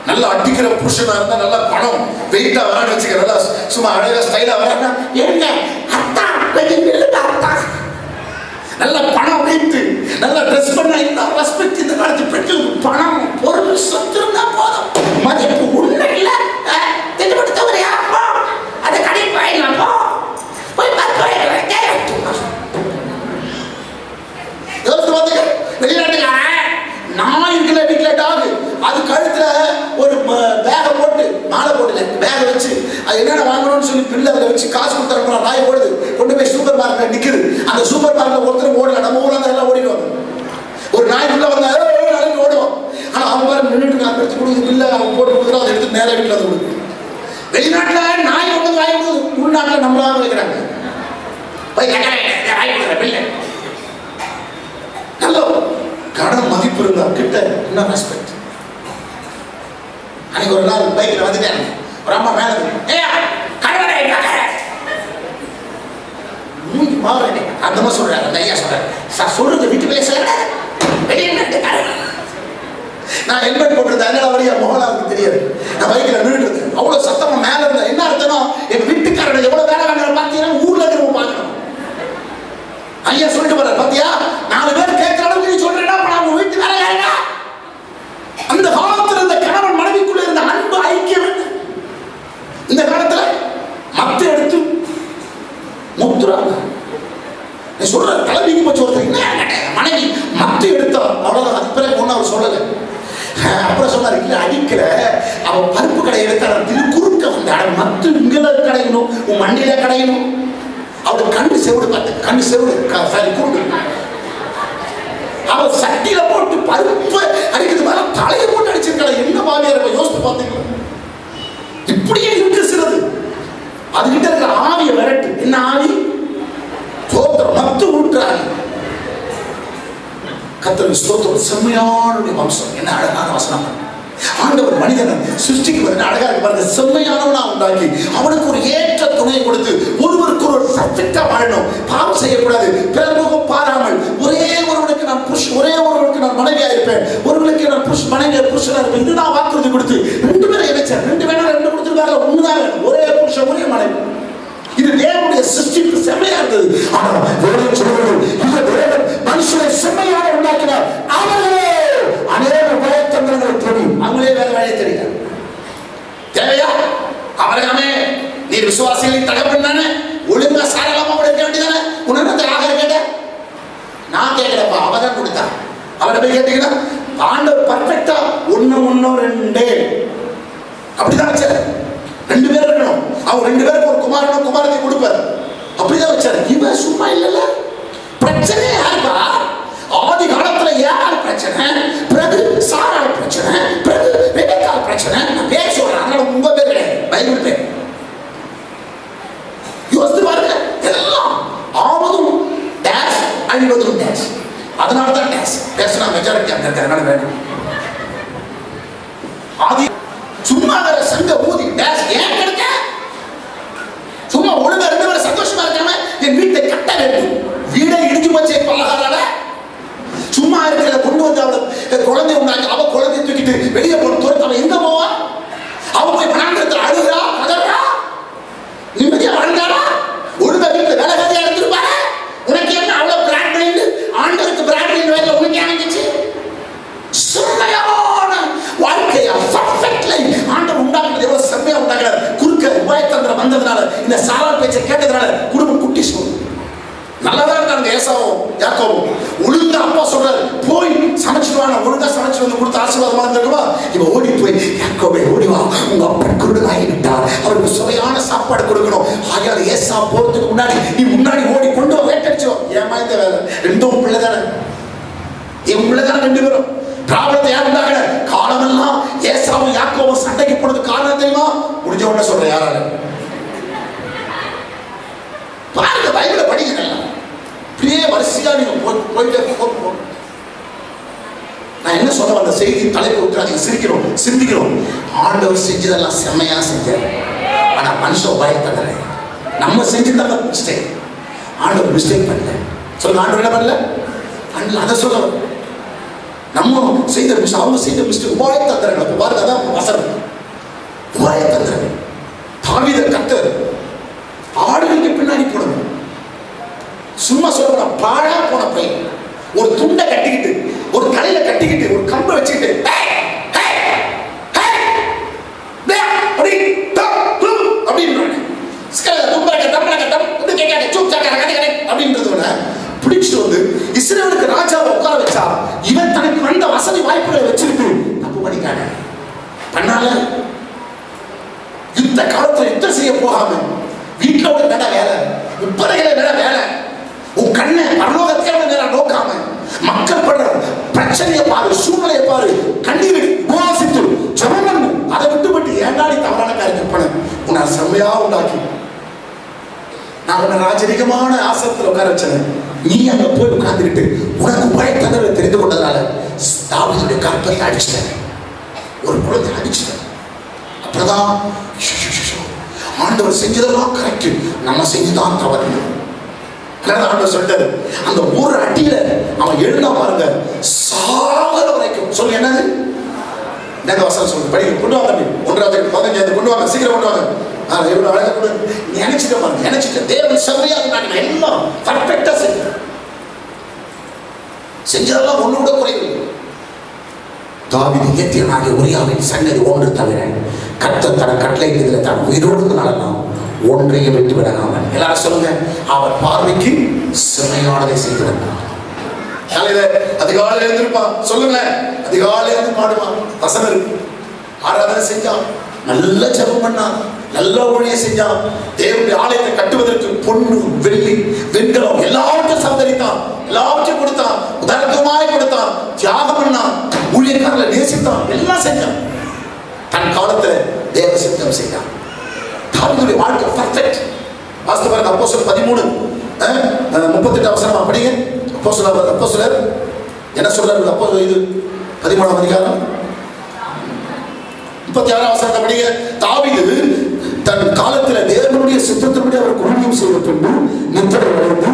நல்லா அடிக்கிற புருஷனா இருந்தா, நல்லா பணம் வெயிட்டா வரான்னு வச்சுக்க, நல்லா சும்மா அழகா ஸ்டைலா வரான்னா, ஏங்க அத்தா அத்தா நல்ல பணம் வைத்து நல்ல ட்ரெஸ் பண்ண, இந்த ரெஸ்பெக்ட் இந்த காலத்து பெண்களுக்கு பணம் பொருள் சொத்து இருந்தா போதும், மதிப்பு உண்மை இல்லை. திட்டப்பட்டு தவறையா அதை கடை போயிடலாம், போய் பார்த்து யோசித்து பார்த்துக்க. வெளிநாட்டுக்காரன் நான் இருக்கிற வீட்டுல டாகு, அது கழுத்துல ஒரு பேக போட்டு, மாலை போட்டுல பேக வச்சு, அது என்னென்ன வாங்கணும்னு சொல்லி பிள்ளை அதை வச்சு காசு கொடுத்துறப்ப நாய் ஓடுது, கொண்டு போய் சூப்பர் மார்க்கெட் நிக்குது. அந்த சூப்பர் மார்க்கெட் ஒருத்தர் ஓடல, நம்ம ஊர்ல எல்லாம் ஓடிடுவாங்க. ஒரு நாய் உள்ள வந்தா ஓடுவோம். ஆனா அவங்க மாதிரி நின்றுட்டு நான் எடுத்து கொடுக்குது, பிள்ளை அவங்க போட்டு கொடுக்குறோம், அதை எடுத்து நேரம் வீட்டில் வந்து கொடுக்குது. வெளிநாட்டுல நாய் ஒன்று வாங்கி கொடுக்குது, உள்நாட்டில் நம்மளாக வைக்கிறாங்க. போய் வாங்கி கொடுக்குற பிள்ளை நல்ல கடன் மதிப்பு இருந்தா கிட்ட என்ன ரெஸ்பெக்ட். அன்னைக்கு ஒரு நாள் பைக்ல வந்துட்டேன், ஒரு அம்மா மேல அந்த மாதிரி சொல்றாரு, அந்த ஐயா சொல்றாரு, சார் சொல்றது வீட்டு பேச நான் ஹெல்மெட் போட்டிருந்தேன், அதனால வழியா மோகனாவுக்கு தெரியாது. நான் பைக்ல நின்றுட்டு இருந்தேன், அவ்வளவு சத்தமா மேல இருந்தேன். என்ன அர்த்தம்னா, என் வீட்டுக்காரன் எவ்வளவு வேலை வாங்குற பாத்தீங்கன்னா ஊர்ல இருக்கிறவங்க பார்க்கணும். ஐயா சொல்லிட்டு போற பாத்தியா, 4 பேர் கேட்கிற அளவுக்கு நீ சொல்றேன்னா நம்ம வீட்டு வேலை. அந்த காலத்துல இருந்த கணவன் மனைவிக்குள்ள இருந்த அன்பு ஐக்கியம் இந்த காலத்துல மத்த எடுத்து முத்துறாங்க. நீ சொல்ற தலைவிக்கு போச்சு ஒருத்தர், என்ன மனைவி மத்த எடுத்தா அவ்வளவுதான், அது பிறகு ஒன்னும் அவர் சொல்லல. அப்புறம் சொன்னாரு, இல்ல அடிக்கல, அவன் பருப்பு கடை எடுத்தாரு, திரு குறுக்க வந்தாட மத்து இங்கல கடையணும், உன் மண்டியில கடையணும். அவரு கண்ணு செவிடு பார்த்து, கண்ணு செவிடு குருடு, அவன் சட்டியில போட்டு பருப்பு அடிக்கிறது மேல தலையை போட்டு அடிச்சிருக்கா. என்ன பாவியா யோசித்து பார்த்தீங்களா? இப்படியே இருக்கு சிலது. அதுகிட்ட இருக்கிற ஆவிய விரட்டு. என்ன ஆவி? சோத்திரம் மத்து ஊட்டுறாங்க. கர்த்தர் ஸ்தோத்திரம், செம்மையான வம்சம். என்ன அழகான வசனம். ஆண்டவர் மனிதனை சிருஷ்டிக்கு அழகா இருக்கு பாருங்க, செம்மையானவனா உண்டாக்கி அவனுக்கு ஒரு ஏற்ற துணையை கொடுத்து ஒருவருக்கு ஒரு பர்ஃபெக்டா வாழணும், பாவம் செய்யக்கூடாது, பிறமுகம் பாராமல் ஒரே ஒருவனுக்கு நான் ஒரே ஒருவனுக்கு நான் மனைவியா இருப்பேன், ஒருவனுக்கு நான் மனைவியா புருஷனா இருப்பேன். இது நான் வாக்குறுதி கொடுத்து 2 பேரை இணைச்சேன். 2 வேணா 2 கொடுத்துருக்காங்க, ஒண்ணுதான் வேணும், ஒரே புருஷன் ஒரே மனைவி. இது தேவனுடைய சிருஷ்டிக்கு செம்மையா இருந்தது. ஆனா மனுஷனை செம்மையாக உண்டாக்கினார். அவர்களே அநேக வயத்தந்திரங்களை தெரியும், அவங்களே வேற வேலையை தெரியும். தேவையா அவரே நீ விசுவாசிகளின் தகவல் தானே, ஒழுங்கா சாரலாமா இருக்க வேண்டியதானே. உனக்கு ஆகார கேட்ட நான் கேட்கிறப்பா, அவதான் கொடுத்தா. அவரை போய் கேட்டீங்கன்னா ஆண்டவர் பர்ஃபெக்டா 1 1 2 அப்படிதான் வச்சாரு. 2 பேர் இருக்கணும், அவங்க 2 பேருக்கு ஒரு குமாரனும் குமாரத்தை கொடுப்பாரு. அப்படிதான் வச்சாரு. இவன் சும்மா இல்ல, பிரச்சனை யாருப்பா? ஆதி காலத்துல யார் பிரச்சனை, பிறகு சாராள் பிரச்சனை, பிறகு ரெபெக்காள் பிரச்சனை. நான் பேர் சொல்றேன், அதனால உங்க பேர் கிடையாது, பைபிள் பேர். யோசித்து பாருங்க, எல்லாம் ஆவதும் டேஷ் அழிவதும் டேஷ். அதனாலதான் டேஷ் பேசினா மெஜாரிட்டி அங்க இருக்கிறதுனால வேணும். ஆதி சும்மா வேற சங்க ஊதி டேஷ் ஏன் கிடைக்க, சும்மா ஒழுங்கா 2 பேரும் சந்தோஷமா இருக்காம என் வீட்டை கட்ட வேண்டும். வீடை இடிஞ்சு வச்சே பலகாரால சும்மா இருக்கிறத கொண்டு வந்து அவளை குழந்தை உண்டாக்கி அவ குழந்தைய தூக்கிட்டு வெளியே போட்டு துரத்து. அவன் எங்க போவா? அவ போய் பணாந்திரத்தில் அழுகிறா, கதறா, நிம்மதியா வாழ்ந்தாரா? ஒழுங்கா வீட்டுல வேலை கதையா எடுத்துருப்பாரு. உனக்கு என்ன அவ்வளவு பிராண்ட் மைண்ட்? ஆண்டவருக்கு பிராண்ட் மைண்ட் வேலை உனக்கு ஆரம்பிச்சு செம்மையான வாழ்க்கையா பர்ஃபெக்ட் லைஃப் ஆண்டவர் உண்டாக்குறது எவ்வளவு செம்மையா உண்டாக்குறாரு. இருந்ததுனால, இந்த சாராள் பேச்சை கேட்டதுனால குடும்பம் குட்டி சோறு. நல்லதா இருக்காங்க ஏசாவும் யாக்கோவும். ஒழுங்கா அப்பா சொல்றாரு, போய் சமைச்சிடுவாங்க, ஒழுங்கா சமைச்சு வந்து கொடுத்து ஆசீர்வாதமா இருந்திருக்குமா? இவன் ஓடி போய், யாக்கோபே ஓடிவா, உங்க அப்பா குருடனாகி விட்டார், அவருக்கு சுவையான சாப்பாடு கொடுக்கணும். ஆகையால ஏசா போறதுக்கு முன்னாடி நீ முன்னாடி ஓடி கொண்டு வா, வேட்டடிச்சோம். ஏமா இந்த வேலை? ரெண்டும் பிள்ளை தானே, என் பிள்ளை தானே ரெண்டு பேரும். பிராபலத்தை யார் உண்டாக காலமெல்லாம் ஏசாவும் யாக்கோவும் சண்டைக்கு போனது காரணம் தெரியுமா? முடிஞ்ச உடனே சொல்றேன், யாரால பாருங்க, பைபிளை படிக்கிறேன். அப்படியே வரிசையா நீங்க போயிட்டே போகணும். நான் என்ன சொல்ல வந்த செய்தி தலைப்பு விட்டுறாதீங்க. சிரிக்கிறோம், சிந்திக்கிறோம். ஆண்டவர் செஞ்சதெல்லாம் செம்மையா செஞ்சார். ஆனா மனுஷன் பயத்தல, நம்ம செஞ்சதெல்லாம் மிஸ்டேக். ஆண்டவர் மிஸ்டேக் பண்ணல. சொல்லுங்க, ஆண்டவர் என்ன பண்ணல? அதை சொல்ல நம்ம செய்த மிஸ்டேக், அவங்க செய்த மிஸ்டேக். உபாயத்தந்திரங்கள் பாருங்க, அதான் வசனம். உபாயத்தந்திரங்கள். தாவீதை கர்த்தர் ஆடுகளுக்கு பின்னாடி போடணும். சும்மா சொல்ல பாழா போன பையன் ஒரு துண்டை கட்டிக்கிட்டு, ஒரு தலையில கட்டிக்கிட்டு, ஒரு கம்பை வச்சுக்கிட்டு பிடிச்சிட்டு வந்து இஸ்ரவேலுக்கு ராஜாவை உட்கார வச்சா, இவன் தனக்கு வந்த வசதி வாய்ப்புகளை வச்சிருக்கு தப்பு பண்ணிக்காங்க. பண்ணால இந்த காலத்துல யுத்தம் செய்ய போகாம வீட்டோட நட வேலை, முப்பதைகளை நட வேலை, உன் கண்ணை பரலோகத்தையோட நேரம் நோக்காம மக்கள் படுற பிரச்சனையை பாரு, சூழ்நிலையை பாரு, கண்ணீர் உபவாசித்து ஜெபம் பண்ணு. அதை விட்டுப்பட்டு ஏண்டாடி தவறான காரியத்தை பண்ண உன்னை செம்மையா உண்டாக்கி நான் உன்னை ராஜரிகமான ஆசனத்தில் உட்கார வச்சேன். நீ அங்க போய் உட்கார்ந்துக்கிட்டு உனக்கு உபாயத்தந்திரத்தை தெரிந்து கொண்டதுனால தாவீதுடைய கற்பத்தை அடிச்சிட்டேன், ஒரு குழந்தை அடிச்சிட்டேன். அப்பதான் ஆண்டவர் செஞ்சதெல்லாம் கரெக்ட், நம்ம செஞ்சுதான் தவறு. ஆண்டவர் சொல்லிட்டாரு, அந்த ஒரு அடியில அவன் எழுந்தா பாருங்க, சாகர வரைக்கும். சொல்லு என்னது? என்ன வசனம் சொல்லு, படிக்க கொண்டு வாங்க. 1:15 கொண்டு வாங்க, சீக்கிரம் கொண்டு வாங்க. நினைச்சிட்ட பாருங்க, நினைச்சிட்ட தேவன் செம்மையா இருந்தாங்க, எல்லாம் பர்ஃபெக்டா செஞ்சதெல்லாம் ஒன்னோட குறைவு. தாவீது ஏத்தியனாகிய உரியாவின் சன்னதி ஒன்று தவிர கர்த்தர் தன கட்டளையிட்டதிலே தான் உயிரோடு நடந்தான், ஒன்றையும் விட்டு விடாமல். எல்லாரும் சொல்லுங்க, அவர் பார்வைக்கு செம்மையானதை செய்து வந்தான். அதிகாலையில எழுந்திருப்பான், சொல்லுங்க, அதிகாலையில இருந்து பாடுவான், வசனம் இருக்கு. ஆராதனை செஞ்சான், நல்ல ஜெபம் பண்ணான், நல்ல ஊழியம் செஞ்சான். தேவனுடைய ஆலயத்தை கட்டுவதற்கு பொண்ணு, வெள்ளி, வெண்கலம் எல்லாவற்றையும் சந்தரித்தான், எல்லாவற்றையும் கொடுத்தான், உதாரணமாய் கொடுத்தான், தியாகம் பண்ணான், ஊழியக்காரர்களை நேசித்தான், எல்லாம் செஞ்சான். தன் காலத்துல தேவ சித்தம் செய்தான். தாவீதுடைய வாழ்க்கை பர்ஃபெக்ட். வாஸ்தவம் அப்போஸ்தலர் 13:38 படிங்க. அப்போஸ்தலர் என்ன சொல்றாரு? அப்போஸ்தலர் இது 13ஆம் அதிகாரம் 36 படிங்க. தாவீது தன் காலத்துல தேவனுடைய சித்தத்தின்படி அவர் ஊழியம் செய்த பின்பு நித்திரை அடைந்து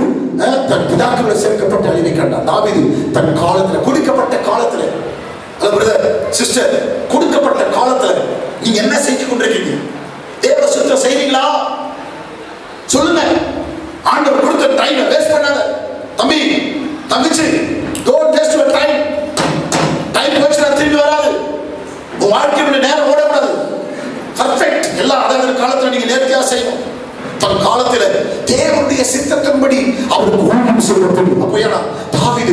தன் பிதாக்களை சேர்க்கப்பட்ட அழிவை கண்டார். தாவீது தன் காலத்துல, கொடுக்கப்பட்ட காலத்துல, சிஸ்டர், கொடுக்கப்பட்ட காலத்துல நீங்க என்ன செஞ்சு கொண்டிருக்கீங்க? தேவ சித்தம் செய்றீங்களா? சொல்லுங்க. ஆண்டவர் கொடுத்த டைமை வேஸ்ட் பண்ணாத. தம்பி, தங்கச்சி, don't waste your time. Time போச்சுனா திரும்பி வராது. உங்க வாழ்க்கையோட நேரம் ஓடக்கூடாது. பர்ஃபெக்ட். எல்லாம் அதாவது காலத்துல நீங்க நேர்த்தியா செய்யணும். தன் காலத்துல தேவனுடைய சித்தத்தின்படி அவருக்கு ஊழியம் செய்யப்பட்டது. அப்ப ஏன்னா தாவீது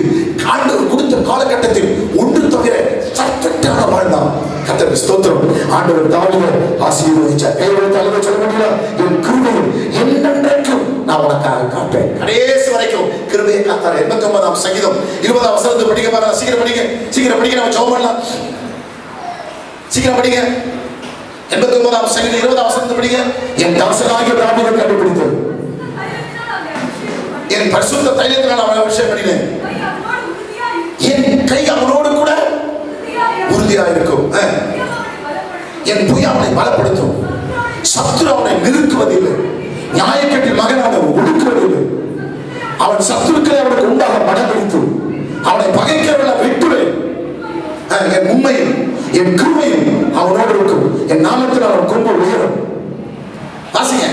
ஆண்டவர் கொடுத்த காலகட்டத்தில் ஒன்று தவிர பர்ஃபெக்டான வாழ்ந்தான். கர்த்தருக்கு ஸ்தோத்திரம். ஆண்டவர் தாவீதை ஆசீர்வதிச்சார். தலைவர் சொல்ல முடியல, என் கிருபையும் என்னென்றைக்கும் நான் உனக்காக காப்பேன். கடைசி வரைக்கும் கிருபையை காத்தார். 89ஆம் சங்கீதம் 20ஆம் வசனத்தை படிக்க பாருங்க. சீக்கிரம் படிங்க, சீக்கிரம் படிக்க, நம்ம ஜெபம் பண்ணலாம். சீக்கிரம் படிங்க. 89ஆம் சங்கீதம் 20ஆம் வசனத்தை படிங்க. என் தாசனாகிய தாவீதை கண்டுபிடித்தது, என் பரிசுத்த தைலத்தினால் அவனை அபிஷேகம் பண்ணினேன், என் கை அவனோடு கூட உறுதியா இருக்கும், என் பொய் அவனை பலப்படுத்தும், சத்துரு அவனை நிறுத்துவதில்லை, நியாயக்கட்டில் மகன் அவனை ஒடுக்குவதில்லை, அவன் சத்துருக்களை அவனுக்கு உண்டாக படம்பிடித்து அவனை பகைக்கிறவர்களை வெட்டுவேன், என் உண்மையும் என் கிருபையும் அவனோடு இருக்கும், என் நாமத்தில் அவன் கொம்பு உயரும். வாசிங்க.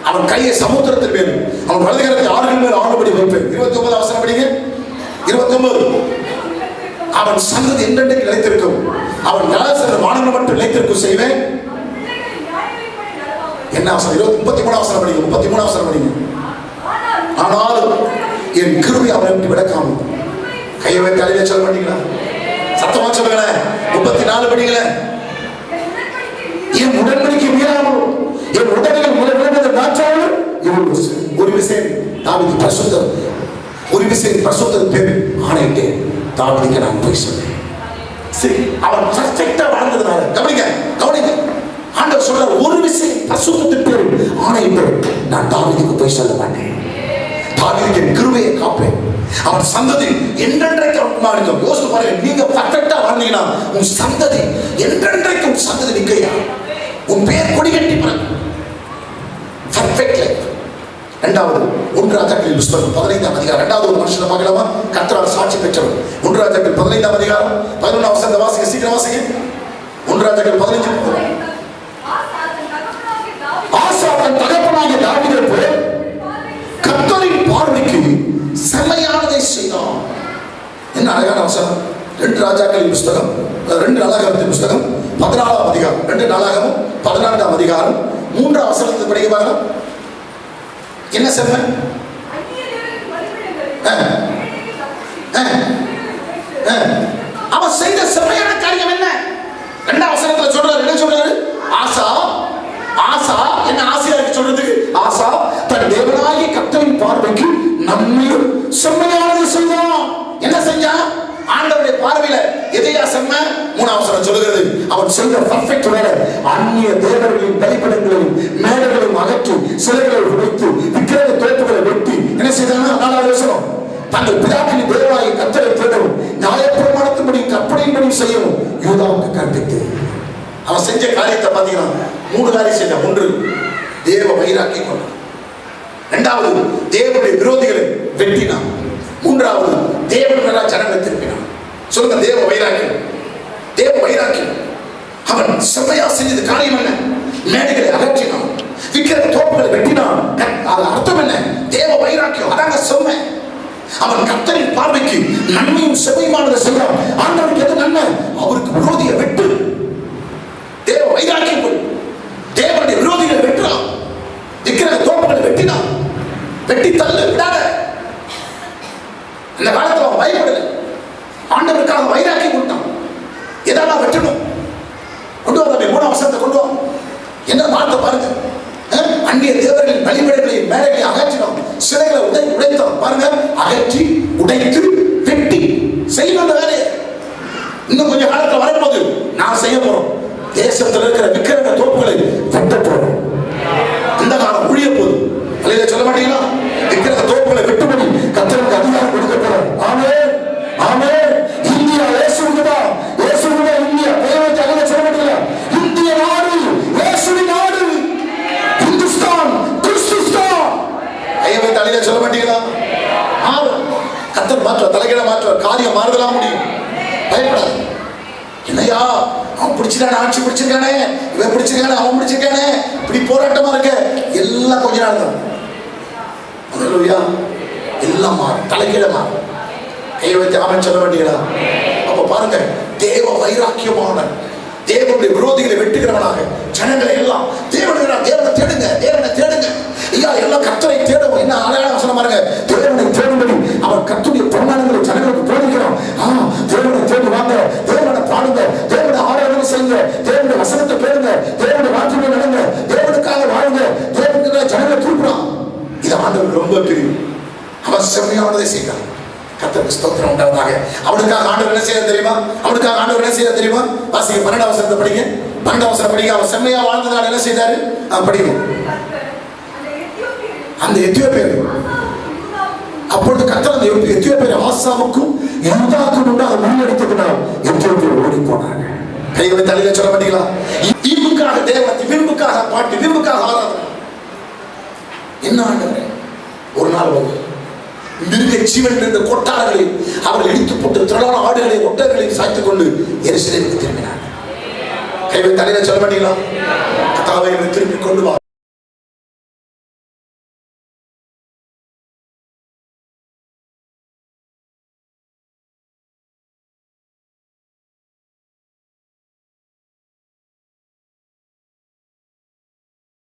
அவன் கையை சமுத்திரத்தில் மேல், அவன் வலதுகரத்தை ஆறுகள் மேல் ஆளுபடி வைப்பேன். 29ஆம் வசனம் படிங்க. 29. அவன் சந்ததி என்றென்றைக்கு நிலைத்திருக்கும், அவன் வானங்கள் மட்டும் நிலைத்திருக்கும் செய்வேன். என்ன அவசரம்? 33 அவசரம் படிங்க, 33 அவசரம் படிங்க. ஆனாலும் என் கிருபை அவரை விட்டு விலக்காமல். கையை வைத்து அலையில சொல்ல மாட்டீங்களா? சத்தமா சொல்லுங்களேன். 34 படிங்களேன். என் உடன்படிக்கை மீறாமல் என் உடலில் விழுந்தது நாற்றாமல் ஒரு விஷயம் தாவீது பரிசுத்தர், ஒரு விஷயம் பரிசுத்தர் பேர் ஆணையிட்டு தாவீதுக்கு நான் போய் சொன்னேன். சரி, அவன் பர்ஃபெக்ட்டா வாழ்ந்ததுனால கவனிங்க, கவனிங்க. ஆண்டவர் சொல்றார், ஒரு விஷயம் பரிசுத்தத்தின் பேர் ஆணையிட்டு நான் தாவீதுக்கு போய் சொல்ல மாட்டேன். தாவீதுக்கு கிருபையை காப்பேன். அவன் சந்ததி என்றென்றைக்கும் மாறிக்கும். யோசித்து பாருங்க, நீங்க பர்ஃபெக்ட்டா வாழ்ந்தீங்கன்னா உன் சந்ததி என்றென்றைக்கும் சந்ததி நிற்கையா, உன் பேர் கொடி கட்டி பிறக்கும். Perfect life. இரண்டாவது 1 ராஜாக்களின் புத்தகம் 15ஆம் அதிகாரம். இரண்டாவது ஒரு மனுஷனை பார்க்கலாமா? கர்த்தரால் சாட்சி பெற்றவர். 1 ராஜாக்கள் 15ஆம் அதிகாரம் 11ஆம் வசனத்தை வாசிங்க, சீக்கிரம் வாசிங்க. 1 ராஜாக்கள் 15. ஆசா தன் தகப்பனாகிய தாவீதை போல கர்த்தரின் பார்வைக்கு செம்மையானதை செய்தான். என்ன அழகான வசனம். 2 ராஜாக்களின் புத்தகம், 2 நாளாகமத்தின் புத்தகம் 14ஆம் அதிகாரம், 2 நாளாகமம் 14ஆம் அதிகாரம் 3ஆம் வசனத்தை படிக்க பார்க்கலாம். என்ன செம்மை? அவன் செய்த செம்மையான காரியம் என்ன? 2ஆம் வசனத்துல சொல்றாரு. என்ன சொல்றாரு? ஆசா என்ன ஆசையா இருக்கு சொல்றதுக்கு? ஆசா தன் தேவனாகிய கர்த்தரின் பார்வைக்கு நன்மையும் செம்மையானதை செய்தான். என்ன செஞ்சான்? ஆண்டவருடைய பார்வையில எதையா செம்ம? 3ஆம் வசனம் சொல்லுகிறது, அவன் செய்த பர்ஃபெக்ட் வேலை. அந்நிய தேவர்களின் பலிபீடங்களையும் மேடைகளையும் அகற்றி சிலைகளை உடைத்து விக்கிரக தோப்புகளை வெட்டி என்ன செய்தானா? 4ஆவது வசனம், தங்கள் பிதாக்களின் தேவனாகிய கர்த்தரை தேடவும் நியாயப்பிரமாணத்தின்படி கற்பனையின்படி செய்யவும் யூதாவுக்கு கற்பித்து. அவன் செஞ்ச காரியத்தை பார்த்தீங்கன்னா 3 காரியம் செஞ்சான். 1, தேவ வைராக்கியம் கொண்டான். 2வது, தேவனுடைய விரோதிகளை வெட்டினான். 3வது, தேவனுடைய ஜனங்களை திருப்பினான். சொல்லுங்க, தேவ வைராக்கியம். தேவ வைராக்கியம். அவன் செம்மையா செஞ்சது காரியம் என்ன? மேடைகளை அகற்றினான், விக்கிரக தோப்புகளை வெட்டினான். அது அர்த்தம் என்ன? தேவ வைராக்கியம். அதாங்க செம்மை. அவன் கர்த்தரின் பார்வைக்கு நன்மையும் செம்மையுமானதை செய்தான். ஆண்டவருக்கு எது நன்மை? அவருக்கு விரோதியை வெட்டு. தேவ வைராக்கியம். தேவனுடைய விரோதிகளை வெட்டுறான், விக்கிரக தோப்புகளை வெட்டினான். வெட்டி தள்ளு, விடாத. அந்த காலத்துல அவன் பயப்படல. ஆண்டவருக்காக வைராக்கியம் கொடுத்தான். எதெல்லாம் வெட்டணும் கொண்டு வா. 3ஆம் வசனத்தை கொண்டு வா. என்ன வார்த்தை பாருங்க. அந்நிய தேவர்களின் பலிபீடங்களை மேடைகளை அகற்றினோம், சிலைகளை உடைத்தோம். பாருங்க, அகற்றி உடைத்து வெட்டி செய்யணும் அந்த வேலையை. இன்னும் கொஞ்சம் காலத்துல வரப்போது நான் செய்ய போறோம். தேசத்தில் இருக்கிற விக்கிரக தோப்புகளை வெட்ட போறோம். இந்த காலம் ஒழிய போது. அல்லையா சொல்ல மாட்டீங்களா? விக்கிரக தோப்புகளை வெட்டும்படி கர்த்தருக்கு அதிகாரம் கொடுக்க போறோம். ஆமென், ஆமென். இந்தியா இயேசுவுக்குதா, இயேசுவுக்குதா இந்தியா. தேவத்தை அங்கே சொல்ல மாட்டீங்களா? இந்திய நாடு இயேசுவின் நாடு. இந்துஸ்தான் கிறிஸ்துஸ்தான். ஐயவை தலையில சொல்ல மாட்டீங்களா? கர்த்தர் மாற்ற தலைகீழ மாற்ற காரியம் மாறுதலாம் முடியும். பயப்படாது. என்னையா அவன் பிடிச்சிருக்கானே, ஆட்சி பிடிச்சிருக்கானே, இவன் பிடிச்சிருக்கானே, அவன் பிடிச்சிருக்கானே, இப்படி போராட்டமா இருக்க. எல்லாம் கொஞ்ச நாள் தான். அல்லேலூயா. எல்லாம் மாறும், தலைகீழ மாறும். கையை வைத்து ஆமென் சொல்ல மாட்டீங்களா? அப்ப பாருங்க, தேவ வைராக்கியமான தேவனுடைய விரோதிகளை வெட்டுகிறவனாக ஜனங்களை எல்லாம் தேவனை தேடுங்க, தேவனை தேடுங்க. ஐயா, எல்லாம் கர்த்தரை தேடவும். என்ன அழகான வசனம் பாருங்க. தேவனை தேடும்படி அவர் கர்த்தருடைய பிரமாணங்களை ஜனங்களுக்கு போதிக்கிறான். தேவனை தேடி வாங்க, தேவனை பாடுங்க, தேவனை ஆராதனை செய்யுங்க, தேவனுடைய வசனத்தை கேளுங்க, தேவனுடைய வார்த்தையை நடங்க, தேவனுக்காக வாழுங்க, தேவனுக்கு ஜனங்களை தூக்குறான். இது ஆண்டவருக்கு ரொம்ப பிரிவு. அவன் செம்மையானதை செய்கிறான். கர்த்தருக்கு ஸ்தோத்திரம் உண்டாவதாக. அவனுக்காக ஆண்டவர் என்ன செய்ய தெரியுமா? அவனுக்காக ஆண்டவர் என்ன செய்ய தெரியுமா? வாசிங்க, 12ஆம் வசனத்தை படிங்க. 12ஆம் வசனம் படிங்க. அவன் செம்மையா வாழ்ந்ததால் என்ன செய்தாரு? படிங்க. அந்த எத்தியோப்பியர், அப்பொழுது கர்த்தர் அந்த எத்தியோப்பியர் ஆசாவுக்கும் யூதாவுக்கும் உண்டாக முன்னெடுத்துக்கொண்டார். எத்தியோப்பியர் ஓடி போனாங்க. கைகளை தலையில சொல்ல மாட்டீங்களா? ஈவுக்காக தேவனை, விரும்புக்காக பாட்டு, விரும்புக்காக ஆராதனை. என்ன ஆண்டவரே, ஒரு நாள் வந்து மிருக ஜீவன் இருந்த கொட்டாரங்களை அவர்கள் இடித்து போட்டு திரளான ஆடுகளை ஒட்டர்களை சாய்த்துக் கொண்டு எருசலேமுக்கு திரும்பினார். கைவை தலையில சொல்ல மாட்டீங்களா? கர்த்தாவே, திரும்பி கொண்டு வா.